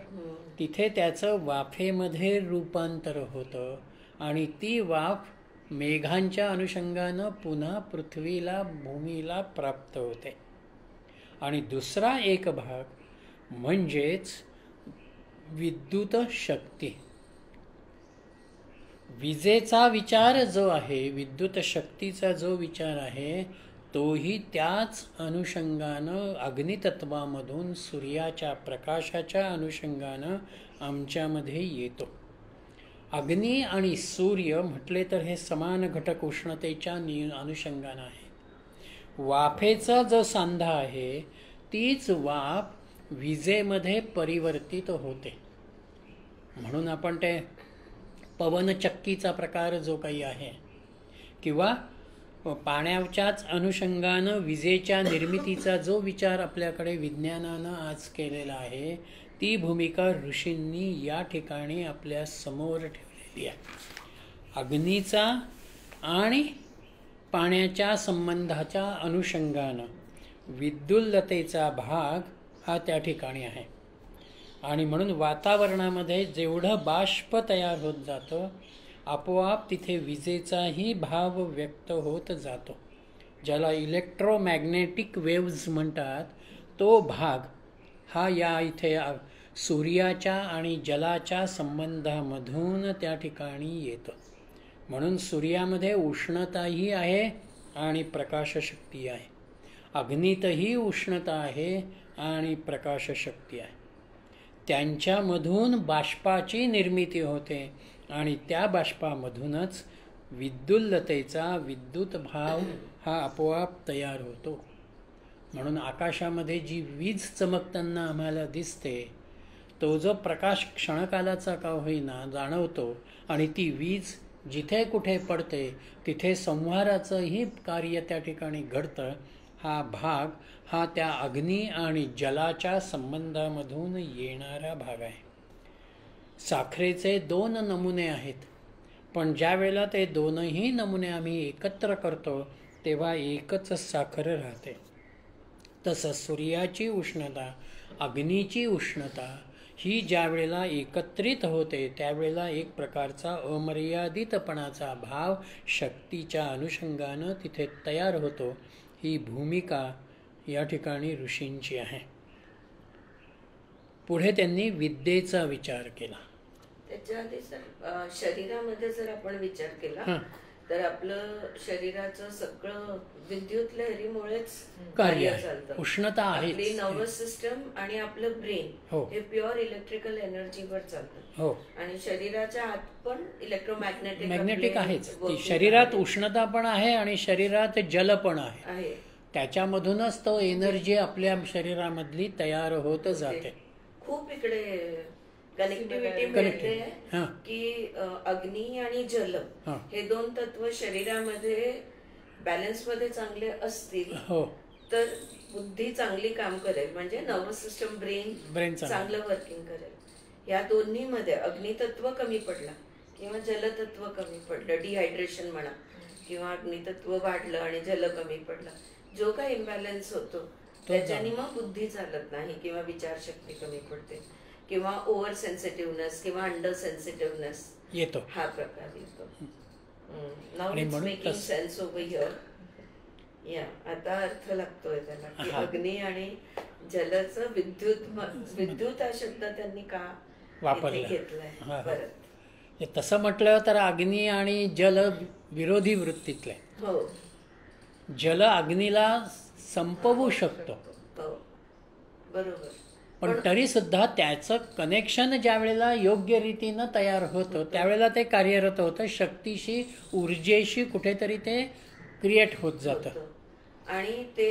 तिथे त्याचं वाफेमध्ये रूपांतर होतं आणि ती वाफ मेघांच्या अनुषंगानं पुन्हा पृथ्वीला, भूमीला प्राप्त होते. आणि दुसरा एक भाग म्हणजेच विद्युत शक्ती. विजेचा विचार जो आहे, विद्युत शक्तीचा जो विचार आहे, तोही त्याच अनुषंगानं अग्नितत्वामधून सूर्याच्या प्रकाशाच्या अनुषंगानं आमच्यामध्ये येतो. अग्नी आणि सूर्य म्हटले तर हे समान घटक उष्णतेच्या अनुषंगानं आहे. वाफेचा जो सांधा आहे तीच वाफ विजेमध्ये परिवर्तित होते. म्हणून आपण ते पवनचक्कीचा प्रकार जो काही आहे किंवा पाण्याच्याच अनुषंगानं विजेच्या निर्मितीचा जो विचार आपल्याकडे विज्ञानानं आज केलेला आहे, ती भूमिका ऋषींनी या ठिकाणी आपल्या समोर ठेवलेली आहे. अग्नीचा आणि पाण्याच्या संबंधाच्या अनुषंगानं विद्युल्लतेचा भाग हा त्या ठिकाणी आहे. आणि म्हणून वातावरणामध्ये जेवढं बाष्प तयार होत जातं आपोआप तिथे विजेचाही भाव व्यक्त होत जातो. ज्याला इलेक्ट्रोमॅग्नेटिक वेव्ज म्हणतात, तो भाग हा या इथे सूर्याच्या आणि जलाच्या संबंधामधून त्या ठिकाणी येतो. म्हणून सूर्यामध्ये उष्णताही आहे आणि प्रकाशशक्ती आहे. अग्नीतही उष्णता आहे आणि प्रकाशशक्ती आहे. त्यांच्यामधून बाष्पाची निर्मिती होते आणि त्या बाष्पामधूनच विद्युल्लतेचा विद्युत भाव हा आपोआप तयार होतो. म्हणून आकाशामध्ये जी वीज चमकताना आम्हाला दिसते, तो जो प्रकाश क्षणकालाचा का होईना जाणवतो आणि ती वीज जिथे कुठे पडते तिथे संहाराचंही कार्य त्या ठिकाणी घडतं. हा भाग हा त्या अग्नी आणि जलाच्या संबंधामधून येणारा भाग आहे. साखरेचे 2 नमुने आहेत, पण ज्या वेळेला ते दोनही नमुने आम्ही एकत्र करतो तेव्हा एकच साखर राहते. तसंच सूर्याची उष्णता, अग्नीची उष्णता ही ज्या वेळेला एकत्रित होते त्यावेळेला एक प्रकारचा अमर्यादितपणाचा भाव शक्तीच्या अनुषंगानं तिथे तयार होतो. ही भूमिका या ठिकाणी ऋषींची आहे. पुढे त्यांनी विद्येचा विचार केला. त्याच्या आधी सर शरीरामध्ये जर आपण विचार केला तर आपलं शरीराचं सगळं विद्युत लहरीमुळेच कार्य चालतं. उष्णता आहे. आपली नर्वस सिस्टम आणि आपलं ब्रेन हे प्युअर इलेक्ट्रिकल एनर्जीवर चालतं. आणि शरीराच्या आत पण इलेक्ट्रोमॅग्नेटिक आहेच. शरीरात उष्णता पण आहे आणि शरीरात जल पण आहे. त्याच्यामधूनच तो एनर्जी आपल्या शरीरामधली तयार होत जाते. खूप इकडे कनेक्टिव्हिटी मिळते की अग्नी आणि जल हे 2 तत्व शरीरामध्ये बॅलन्स मध्ये चांगले असतील तर बुद्धी चांगली काम करेल, म्हणजे नर्वस सिस्टम ब्रेन चांगलं वर्किंग करेल. या दोन्ही मध्ये अग्नितत्व कमी पडला किंवा जलतत्व कमी पडलं, डिहायड्रेशन म्हणा, किंवा अग्नितत्व वाढलं आणि जल कमी पडलं, जो काही इम्बॅलन्स होतो त्याच्याने मग बुद्धी चालत नाही किंवा विचारशक्ती कमी पडते किंवा ओव्हर सेन्सिटिव्हनेस किंवा अंडर सेन्सिटिव्हनेस येतो, हा प्रकार येतो. Now it's making sense over here. या आता अर्थ लागतोय त्याला की अग्नी आणि जलचं विद्युत हा शब्द त्यांनी का वापरला घेतलाय परत. तसं म्हटलं तर अग्नी आणि जल विरोधी वृत्तीतले. हो, जल अग्नीला संपवू शकतो, बरोबर, पण तरी सुद्धा त्याचं कनेक्शन ज्या वेळेला योग्य रीतीनं तयार होतं त्यावेळेला ते कार्यरत होतं. शक्तीशी, ऊर्जेशी कुठेतरी ते क्रिएट होत जातं. आणि ते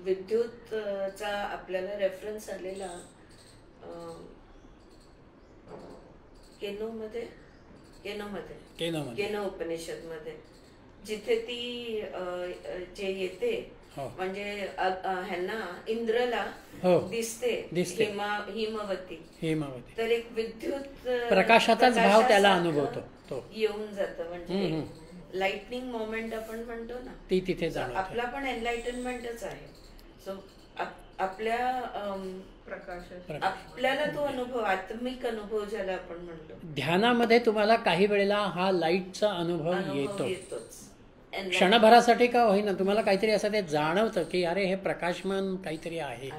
विद्युतचा आपल्याला रेफरन्स आलेला केनो उपनिषद मध्ये, जिथे ती जे येते म्हणजे ह्यांना इंद्रला दिसते हिमवती, तर एक विद्युत प्रकाशाचाच भाव त्याला अनुभवतो, येऊन जातं. म्हणजे लाइटनिंग मोमेंट आपण म्हणतो ना, ती तिथे जाणवते. आपला पण एनलाइटनमेंटच आहे. सो आपल्या आपल्याला तो अनुभव, आत्मिक अनुभव ज्याला आपण म्हणतो, ध्यानामध्ये तुम्हाला काही वेळेला हा लाईटचा अनुभव येतोच. क्षणभरासाठी का होईना तुम्हाला काहीतरी असं ते जाणवतं की अरे हे प्रकाशमान काहीतरी आहे.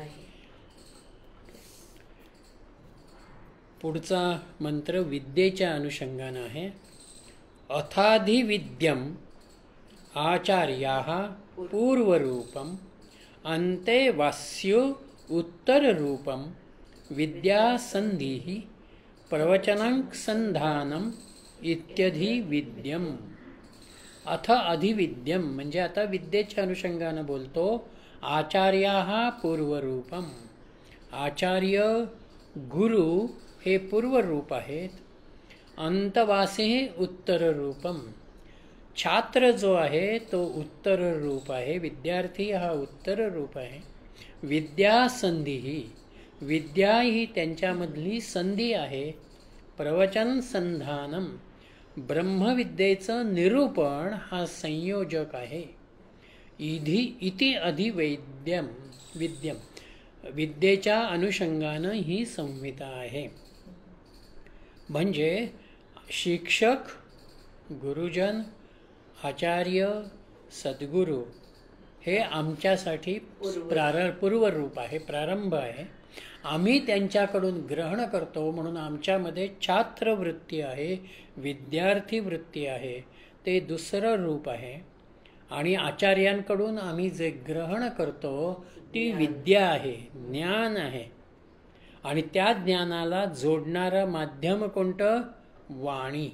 पुढचा मंत्र विद्येच्या अनुषंगानं आहे. अथाधिविद्यम आचार्याः पूर्वरूपम अन्ते वास्यो उत्तररूपम विद्यासन्धिः प्रवचनं संधानम इत्यधिविद्यम. अथ अधिविद्यम म्हणजे आता विद्येच्या अनुषंगानं बोलतो. आचार्याः पूर्वरूपम, आचार्य गुरु हे पूर्वरूप आहेत. अंतवासी उत्तररूपम, छात्र जो आहे तो उत्तर रूप आहे, विद्यार्थी हा उत्तर रूप आहे. विद्यासंधी ही, विद्या ही त्यांच्यामधली संधी आहे. प्रवचन संधानम, ब्रह्मविद्येचं निरूपण हा संयोजक आहे. इति अधिवैद्यम विद्यम, विद्येच्या अनुषंगानं ही संहिता आहे. म्हणजे शिक्षक, गुरुजन, आचार्य, सद्गुरू हे आमच्यासाठी पूर्वरूप आहे, प्रारंभ आहे. आम्ही त्यांच्याकडून ग्रहण करतो म्हणून आमच्यामध्ये छात्रवृत्ती आहे, विद्यार्थी वृत्ती आहे, ते दुसरं रूप आहे. आणि आचार्यांकडून आम्ही जे ग्रहण करतो ती विद्या आहे, ज्ञान आहे. आणि त्या ज्ञानाला जोडणारं माध्यम कोणतं? वाणी.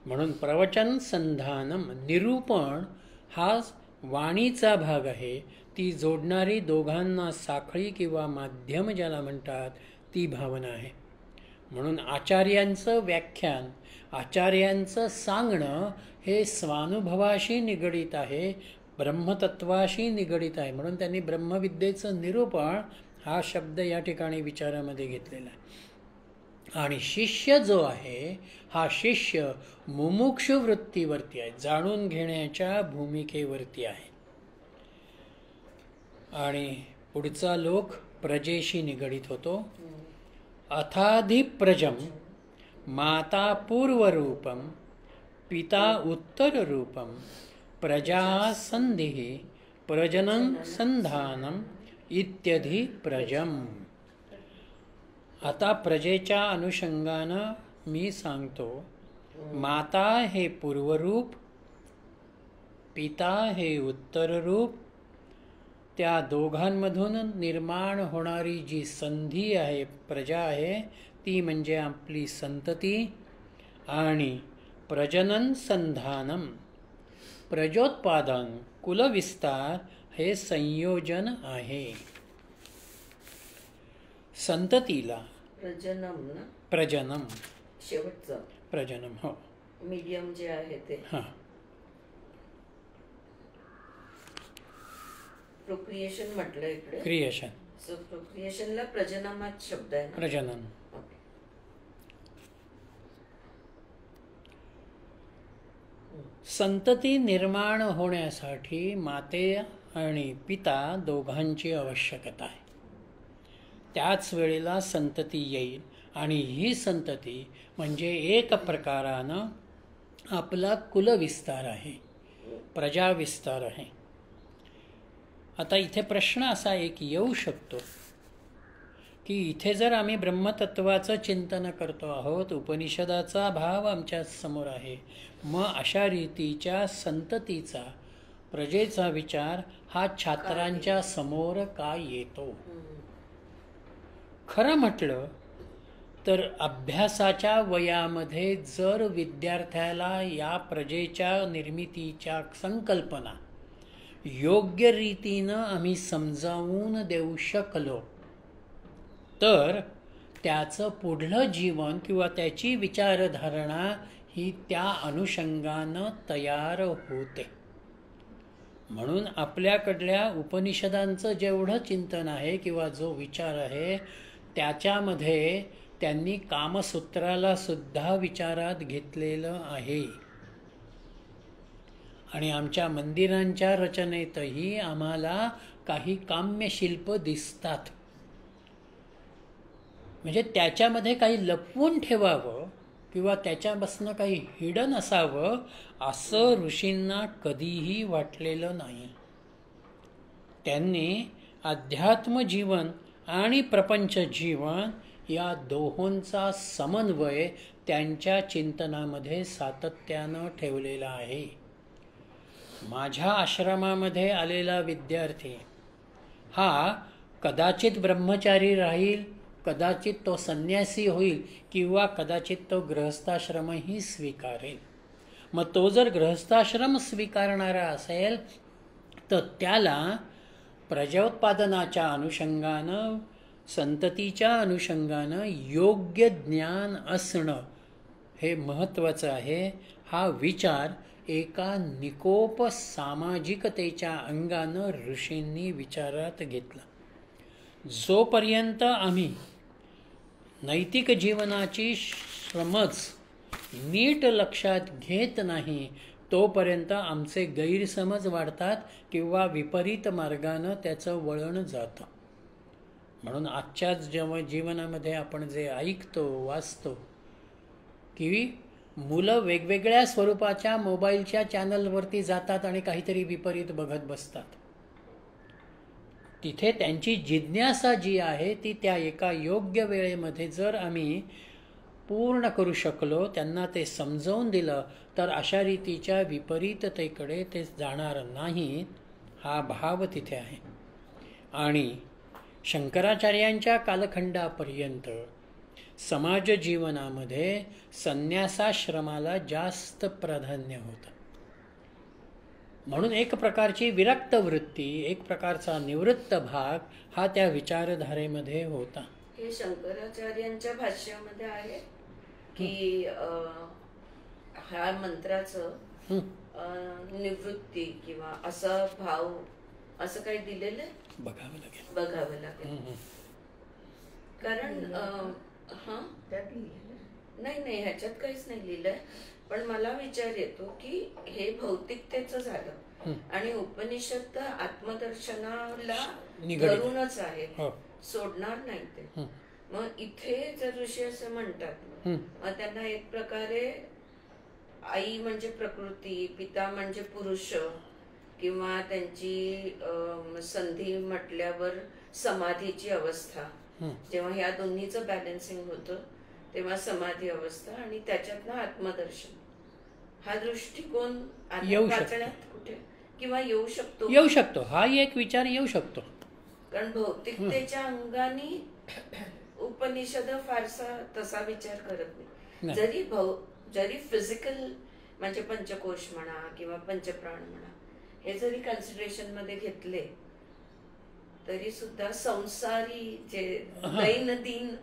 म्हणून प्रवचन संधानम, निरूपण हा वाणीचा भाग आहे. ती जोडणारी दोघांना साखळी किंवा माध्यम ज्याला म्हणतात ती भावना आहे. म्हणून आचार्यांचं व्याख्यान, आचार्यांचं सांगणं हे स्वानुभवाशी निगडित आहे, ब्रह्मतत्वाशी निगडित आहे. म्हणून त्यांनी ब्रह्मविद्येचं निरूपण हा शब्द या ठिकाणी विचारामध्ये घेतलेला आहे. आणि शिष्य जो आहे हा शिष्य मुमुक्षु वृत्तीवरती आहे, जाणून घेण्याच्या भूमिकेवरती आहे. आणि पुढचा लोक प्रजेशी निगडित होतो. अथाधि प्रजम माता पूर्वरूपम पिता उत्तररूपम प्रजा संधि प्रजनं संधानम इत्यादी प्रजम. आता प्रजेच्या अनुषंगानं मी सांगतो. माता हे पूर्वरूप, पिता हे उत्तररूप. त्या दोघांमधून निर्माण होणारी जी संधी आहे, प्रजा आहे, ती म्हणजे आपली संतती. आणि प्रजनन संधानम, प्रजोत्पादन, कुलविस्तार हे संयोजन आहे. संततीला प्रजनम ना, प्रजनम शेवटचं प्रजनम, हो, मीडियम जे आहे ते. हां, प्रोक्रिएशन म्हटलं इकडे, क्रिएशन. सो प्रोक्रिएशनला प्रजनमाच शब्द आहे ना, प्रजनन. संतती निर्माण होण्यासाठी माते आणि पिता दोघांची आवश्यकता आहे. त्याच वेळेला संतती येईल आणि ही संतती म्हणजे एक प्रकारानं आपला कुलविस्तार आहे, प्रजाविस्तार आहे. आता इथे प्रश्न असा एक येऊ शकतो की इथे जर आम्ही ब्रह्मतत्वाचं चिंतन करतो आहोत, उपनिषदाचा भाव आमच्या समोर आहे, मग अशा रीतीच्या संततीचा, प्रजेचा विचार हा छात्रांच्या समोर का येतो? खरं म्हटलं तर अभ्यासाच्या वयामध्ये जर विद्यार्थ्याला या प्रजेच्या निर्मितीच्या संकल्पना योग्य रीतीनं आम्ही समजावून देऊ शकलो तर त्याचं पुढलं जीवन किंवा त्याची विचारधारणा ही त्या अनुषंगानं तयार होते. म्हणून आपल्याकडल्या उपनिषदांचं जेवढं चिंतन आहे किंवा जो विचार आहे त्याच्यामध्ये त्यांनी कामसूत्राला सुद्धा विचारात घेतलेलं आहे. आणि आमच्या मंदिरांच्या रचनेतही आम्हाला काही काम्यशिल्प दिसतात. म्हणजे त्याच्यामध्ये काही लपवून ठेवावं किंवा त्याच्यापासून काही हिडन असावं असं ऋषींना कधीही वाटलेलं नाही. त्यांनी अध्यात्म जीवन आणि प्रपंच जीवन या दोहोंचा समन्वय त्यांच्या चिंतनामध्ये सातत्यानं ठेवलेला आहे. माझ्या आश्रमामध्ये आलेला विद्यार्थी हा कदाचित ब्रह्मचारी राहील, कदाचित तो संन्यासी होईल किंवा कदाचित तो गृहस्थाश्रमही स्वीकारेल. मग तो जर गृहस्थाश्रम स्वीकारणारा असेल तर त्याला प्रजोत्पादनाच्या अनुषंगानं, संततीच्या अनुषंगानं योग्य ज्ञान असणं हे महत्त्वाचं आहे. हा विचार एका निकोप सामाजिकतेच्या अंगानं ऋषींनी विचारात घेतला. जोपर्यंत आम्ही नैतिक जीवनाची समज नीट लक्षात घेत नाही तोपर्यंत आमचे गैरसमज वाढतात किंवा विपरीत मार्गानं त्याचं वळण जातं. म्हणून आजच्याच जीवनामध्ये आपण जे ऐकतो, वाचतो की मुलं वेगवेगळ्या स्वरूपाच्या मोबाईलच्या चॅनलवरती जातात आणि काहीतरी विपरीत बघत बसतात. तिथे त्यांची जिज्ञासा जी आहे ती त्या एका योग्य वेळेमध्ये जर आम्ही पूर्ण करू शकलो, त्यांना ते समजावून दिलं तर अशा रीतीच्या विपरीततेकडे ते जाणार नाहीत. हा भाव तिथे आहे. आणि शंकराचार्यांच्या कालखंडापर्यंत समाज जीवनामध्ये संन्यासाश्रमाला जास्त प्राधान्य होतं. म्हणून एक प्रकारची विरक्त वृत्ती, एक प्रकारचा निवृत्त भाग हा त्या विचारधारेमध्ये होता. हे शंकराचार्यांच्या भाष्यामध्ये आहे की ह्या मंत्राचं निवृत्ती किंवा असा भाव असं काही दिलेलं आहे? बघावं लागेल. कारण नाही ह्याच्यात काहीच नाही लिहिलंय, पण मला विचार येतो की हे भौतिकतेचं झालं आणि उपनिषद आत्मदर्शनाला धरूनच आहे, सोडणार नाही ते. मग इथे जर ऋषी असं म्हणतात, मग त्यांना एक प्रकारे आई म्हणजे प्रकृती, पिता म्हणजे पुरुष, किंवा त्यांची संधी म्हटल्यावर समाधीची अवस्था, जेव्हा ह्या दोन्हीचं बॅलन्सिंग होतं तेव्हा समाधी अवस्था, आणि त्याच्यातनं आत्मदर्शन, हा दृष्टिकोन वाचण्यात कुठे किंवा येऊ शकतो, हा एक विचार येऊ शकतो. कारण भौतिकतेच्या अंगाने उपनिषद फारसा तसा विचार करत नाही. जरी फिजिकल म्हणजे पंचकोश म्हणा किंवा पंचप्राण म्हणा, हे जरी कन्सिडरेशन मध्ये घेतले तरी सुद्धा संसारी जे दैनंदिन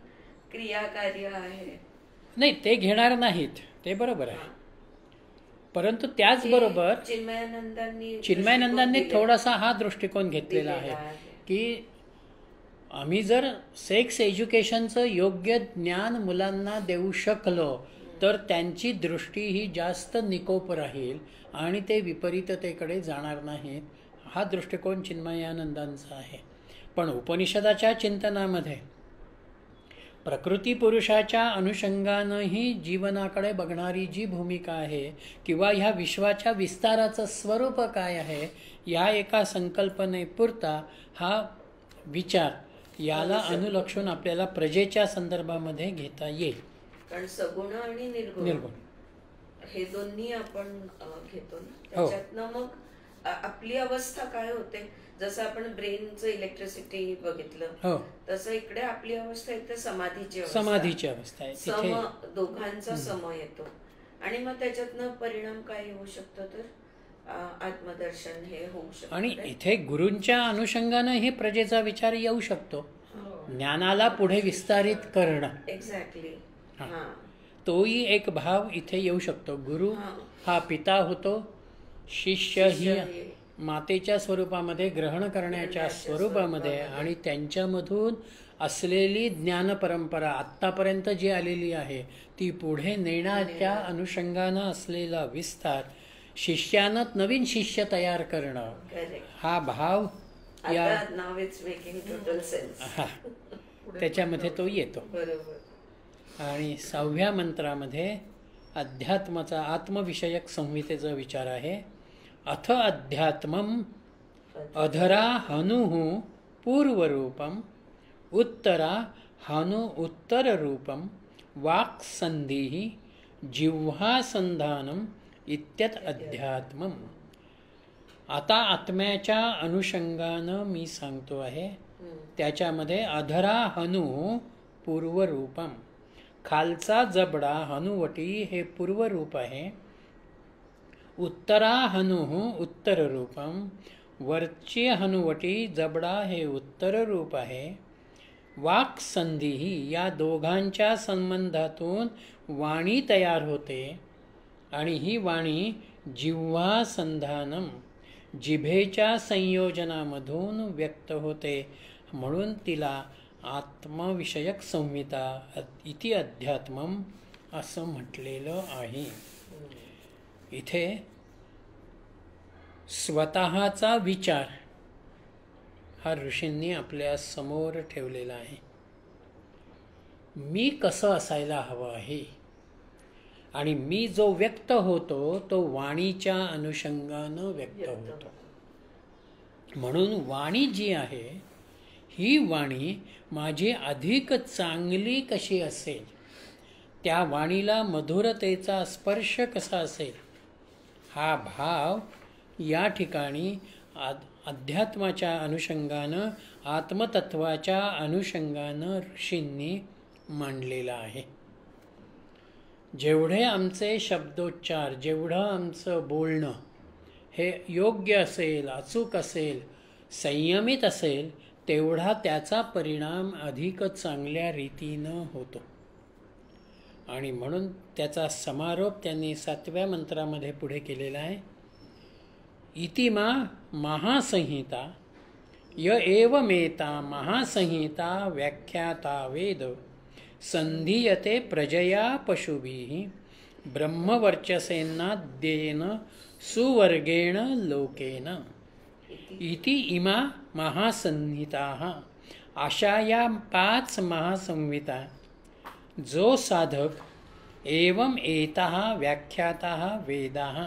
क्रियाकार्य आहे नाही ते घेणार नाहीत, ते बरोबर आहे. परंतु त्याचबरोबर चिन्मयानंदांनी थोडासा हा दृष्टिकोन घेतलेला आहे की आम्ही जर सेक्स एज्युकेशनचं योग्य ज्ञान मुलांना देऊ शकलो तर त्यांची दृष्टी ही जास्त निकोप राहील आणि ते विपरीततेकडे जाणार नाहीत. हा दृष्टिकोन चिन्मयानंदांचा आहे. पण उपनिषदाच्या चिंतनामध्ये प्रकृती पुरुषाच्या अनुषंगानंही जीवनाकडे बघणारी जी भूमिका आहे किंवा ह्या विश्वाच्या विस्ताराचं स्वरूप काय आहे, या एका संकल्पनेपुरता हा विचार याला अनुलक्षून आपल्याला प्रजेच्या संदर्भामध्ये घेता येईल. कारण सगुण आणि निर्गुण हे दोन्ही आपण घेतो ना, त्याच्यातनं मग आपली अवस्था काय होते. जसं आपण ब्रेनचं इलेक्ट्रिसिटी बघितलं, तसं इकडे आपली अवस्था येते समाधीची अवस्था आहे. दोघांचा सम येतो आणि मग त्याच्यातनं परिणाम काय होऊ शकतो तर आत्मदर्शन हे होऊ शकतं. आणि इथे गुरूंच्या अनुषंगानं हे प्रजेचा विचार येऊ शकतो, ज्ञानाला पुढे विस्तारित करणं. एक्झॅक्टली, तोही एक भाव इथे येऊ शकतो. गुरु हा पिता होतो, शिष्य ही मातेच्या स्वरूपामध्ये ग्रहण करण्याच्या स्वरूपामध्ये, आणि त्यांच्यामधून असलेली ज्ञान परंपरा आत्तापर्यंत जी आलेली आहे ती पुढे नेण्याच्या अनुषंगानं असलेला विस्तार, शिष्यानं नवीन शिष्य तयार करणं, हा भाव या त्याच्यामध्ये तो येतो. आणि 6व्या मंत्रामध्ये अध्यात्माचा आत्मविषयक संहितेचा विचार आहे. अथ अध्यात्मम अधरा हनुः पूर्वरूपम उत्तरा हनु उत्तररूपम वाक्संधिः जिह्वासंधानम इत्यत अध्यात्मम. आता आत्म्याच्या अनुषंगानं मी सांगतो आहे, त्याच्यामध्ये अधरा हनु पूर्वरूपम, खालचा जबडा हनुवटी हे पूर्वरूप आहे. उत्तरा हनुः उत्तररूपम, वरची हनुवटी जबडा हे उत्तररूप आहे. वाक्संधी, या दोघांच्या संबंधातून वाणी तयार होते आणि ही वाणी जिह्वासंधानम, जिभेच्या संयोजनामधून व्यक्त होते, म्हणून तिला आत्मविषयक संहिता इति अध्यात्मम असं म्हटलेलं आहे. इथे स्वतःचा विचार हा ऋषींनी आपल्या समोर ठेवलेला आहे. मी कसं असायला हवं आहे, आणि मी जो व्यक्त होतो तो वाणीच्या अनुषंगानं व्यक्त होतो. म्हणून वाणी जी आहे ही वाणी माझी अधिक चांगली कशी असेल, त्या वाणीला मधुरतेचा स्पर्श कसा असेल, हा भाव या ठिकाणी अध्यात्माच्या अनुषंगानं, आत्मतत्वाच्या अनुषंगानं ऋषींनी मांडलेला आहे. जेवढे आमचे शब्दोच्चार, जेवढं आमचं बोलणं हे योग्य असेल, अचूक असेल, संयमित असेल, तेवढा त्याचा परिणाम अधिक चांगल्या रीतीनं होतो. आणि म्हणून त्याचा समारोप त्यांनी 7व्या मंत्रामध्ये पुढे केलेला आहे. इतिमा महासंहिता य एवमेता महासंहिता व्याख्याता वेद संधीयते प्रजया पशुभिः ब्रह्मवर्चसेनाद्येन सुवर्गेण लोकेन इति इमा महासंहिताः. अशा या 5 महासंहिता जो साधक एवं एताः व्याख्याताः वेदाः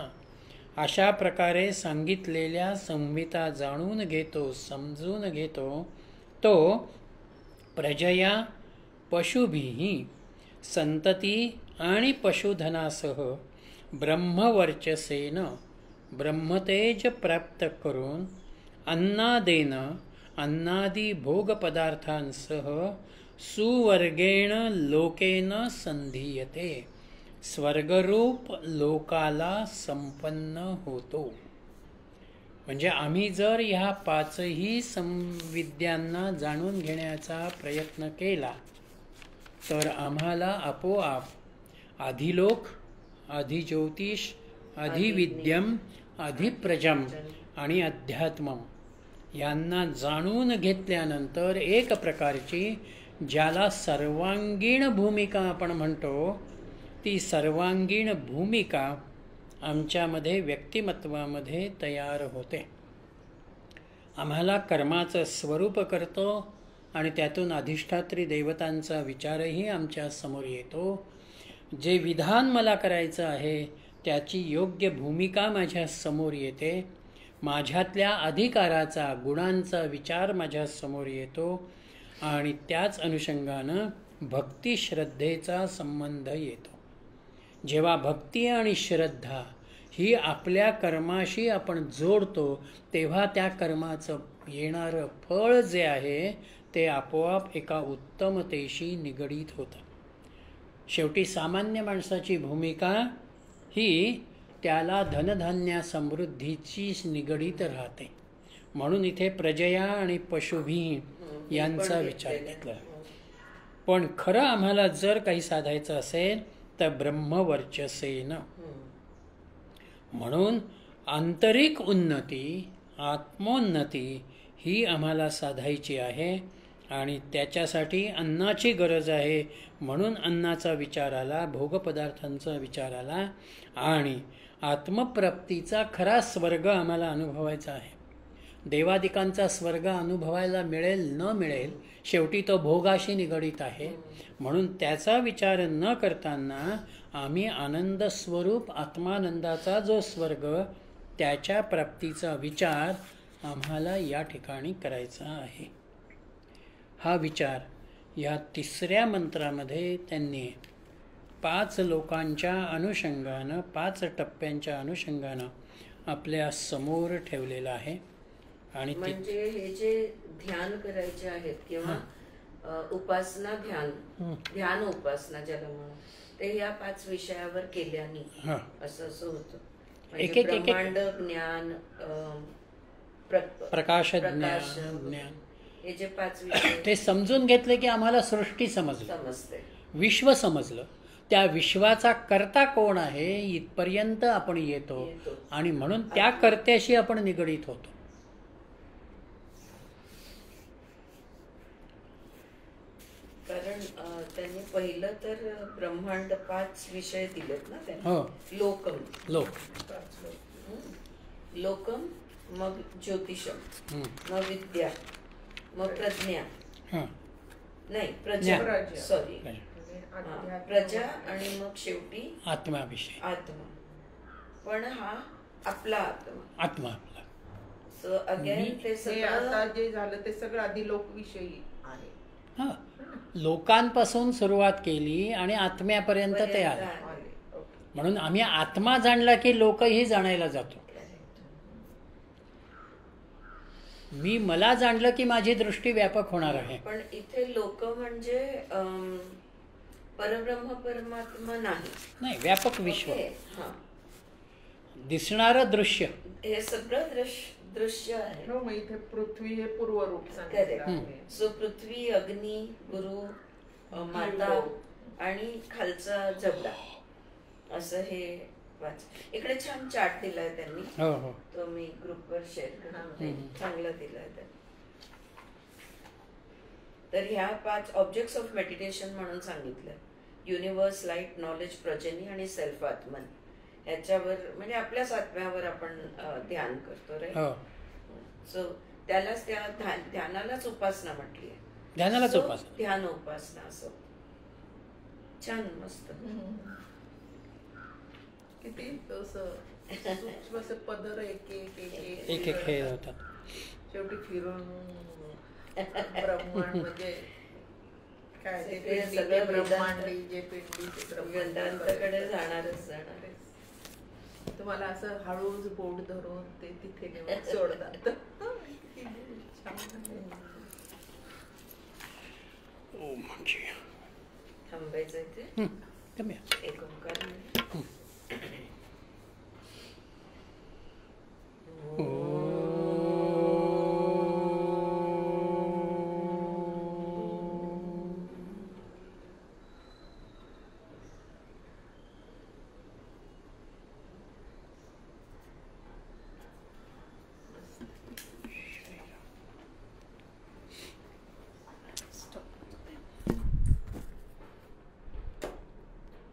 अशा प्रकारे सांगितलेल्या संहिता जाणून घेतो, समजून घेतो, तो प्रजया पशुभिः संतती आणि पशुधनासह ब्रह्मवर्चसेन ब्रह्मतेज प्राप्त करून अन्नादेन अन्नादी भोगपदार्थांसह सुवर्गेण लोकेन संधीयते. स्वर्गरूप लोकाला संपन्न होतो. म्हणजे आम्ही जर ह्या 5ही संविद्यांना जाणून घेण्याचा प्रयत्न केला तर आम्हाला आपोआप अधिलोक, अधिज्योतिष, अधिविद्यम, अधिप्रजम आणि अध्यात्मम यांना जाणून घेतल्यानंतर एक प्रकारची ज्याला सर्वांगीण भूमिका आपण म्हणतो, ती सर्वांगीण भूमिका आमच्यामध्ये व्यक्तिमत्वामध्ये तयार होते. आम्हाला कर्माचं स्वरूप करतो आणि त्यातून अधिष्ठात्री देवतांचा विचारही आमच्या समोर येतो. जे विधान मला करायचं आहे त्याची योग्य भूमिका माझ्या समोर येते. माझ्यातल्या अधिकाराचा, गुणांचा विचार माझ्या समोर येतो आणि त्याच अनुषंगानं भक्ती श्रद्धेचा संबंध येतो. जेव्हा भक्ती आणि श्रद्धा ही आपल्या कर्माशी आपण जोडतो तेव्हा त्या कर्माचं येणारं फळ जे आहे ते आपोआप एका उत्तमतेशी निगडीत होतं. शेवटी सामान्य माणसाची भूमिका ही त्याला धनधान्य समृद्धीची निगडीत राहते. म्हणून इथे प्रजया आणि पशुभी यांचा विचार घेतला. पण खरं आम्हाला जर काही साधायचं असेल तर ब्रह्मवर्चसेन. म्हणून आंतरिक उन्नती, आत्मोन्नती ही आम्हाला साधायची आहे आणि त्याच्यासाठी अन्नाची गरज आहे. म्हणून अन्नाचा विचार आला, भोगपदार्थांचा विचार आला आणि आत्मप्राप्तीचा खरा स्वर्ग आम्हाला अनुभवायचा आहे. देवादिकांचा स्वर्ग अनुभवायला मिळेल न मिळेल शेवटी तो भोगाशी निगडीत आहे. म्हणून त्याचा विचार न करताना आम्ही आनंद स्वरूप आत्मानंदाचा जो स्वर्ग त्याच्या प्राप्तीचा विचार आम्हाला या ठिकाणी करायचा आहे. हा विचार या 3ऱ्या मंत्रामध्ये त्यांनी 5 लोकांच्या अनुषंगानं, 5 टप्प्यांच्या अनुषंगानं आपल्या समोर ठेवलेला आहे. आणि म्हणजे हे जे ध्यान करायचे आहेत किंवा उपासना ध्यान उपासना ज्याला म्हणून ते या 5 विषयावर केल्याने असं होतं. म्हणजे ब्रह्मांड ज्ञान, प्रकाश ज्ञान, हे जे 5 विषय ते समजून घेतले की आम्हाला सृष्टी समजते, विश्व समजलं. त्या विश्वाचा कर्ता कोण आहे इथपर्यंत आपण येतो आणि म्हणून त्या कर्त्याशी आपण निगडीत होतो. कारण त्यांनी पहिलं तर ब्रह्मांड 5 विषय दिलेत ना त्यांनी. लोकम, मग ज्योतिषम, मग विद्या, मग प्रज्ञा, नाही प्रजा, सॉरी प्रजा आणि मग शेवटी आत्माविषयी. आत्मा. पण हा आपला आत्मा आपला. सो अगेन ते सगळं जे झालं ते सगळं आधी लोकविषयी आहे. हा, लोकांपासून सुरुवात केली आणि आत्म्यापर्यंत ते आले. म्हणून आम्ही आत्मा जाणला की लोकही जाणायला जातो. मी मला जाणलं की माझी दृष्टी व्यापक होणार आहे. पण इथे लोक म्हणजे परब्रह्म परमात्मा नाही, व्यापक विश्व, दिसणारं दृश्य, हे सगळं दृश्य आहे. मग इथे पृथ्वी हे पूर्वरूप. सो पृथ्वी, अग्नी, गुरु, माता आणि खालचा जबडा असं हे वाच. इकडे छान चार्ट दिलाय त्यांनी, तो मी ग्रुपवर शेअर करते. चांगला दिलाय त्यांनी. तर ह्या 5 ऑब्जेक्ट्स ऑफ मेडिटेशन म्हणून सांगितलं. युनिवर्स, लाईट, नॉलेज, प्रजनी आणि सेल्फ आत्मन. ह्याच्यावर म्हणजे आपल्याच आत्म्यावर आपण ध्यान करतो रे. सो त्यालाच त्या ध्यानालाच उपासना म्हटली आहे. ध्यानालाच उपासना, ध्यान उपासना असं. छान, मस्त. किती सूक्ष्म असे पदर एक खेळ होता. शेवटी फिरून ब्रह्मांड म्हणजे काय ते सगळं ब्रह्मांडी जे पिंडी ते वेदांताकडे जाणारच. तुम्हाला असं हळूच बोट धरून ते तिथे नेऊन सोडतात. थांबायचं इथे. एक ओंकार.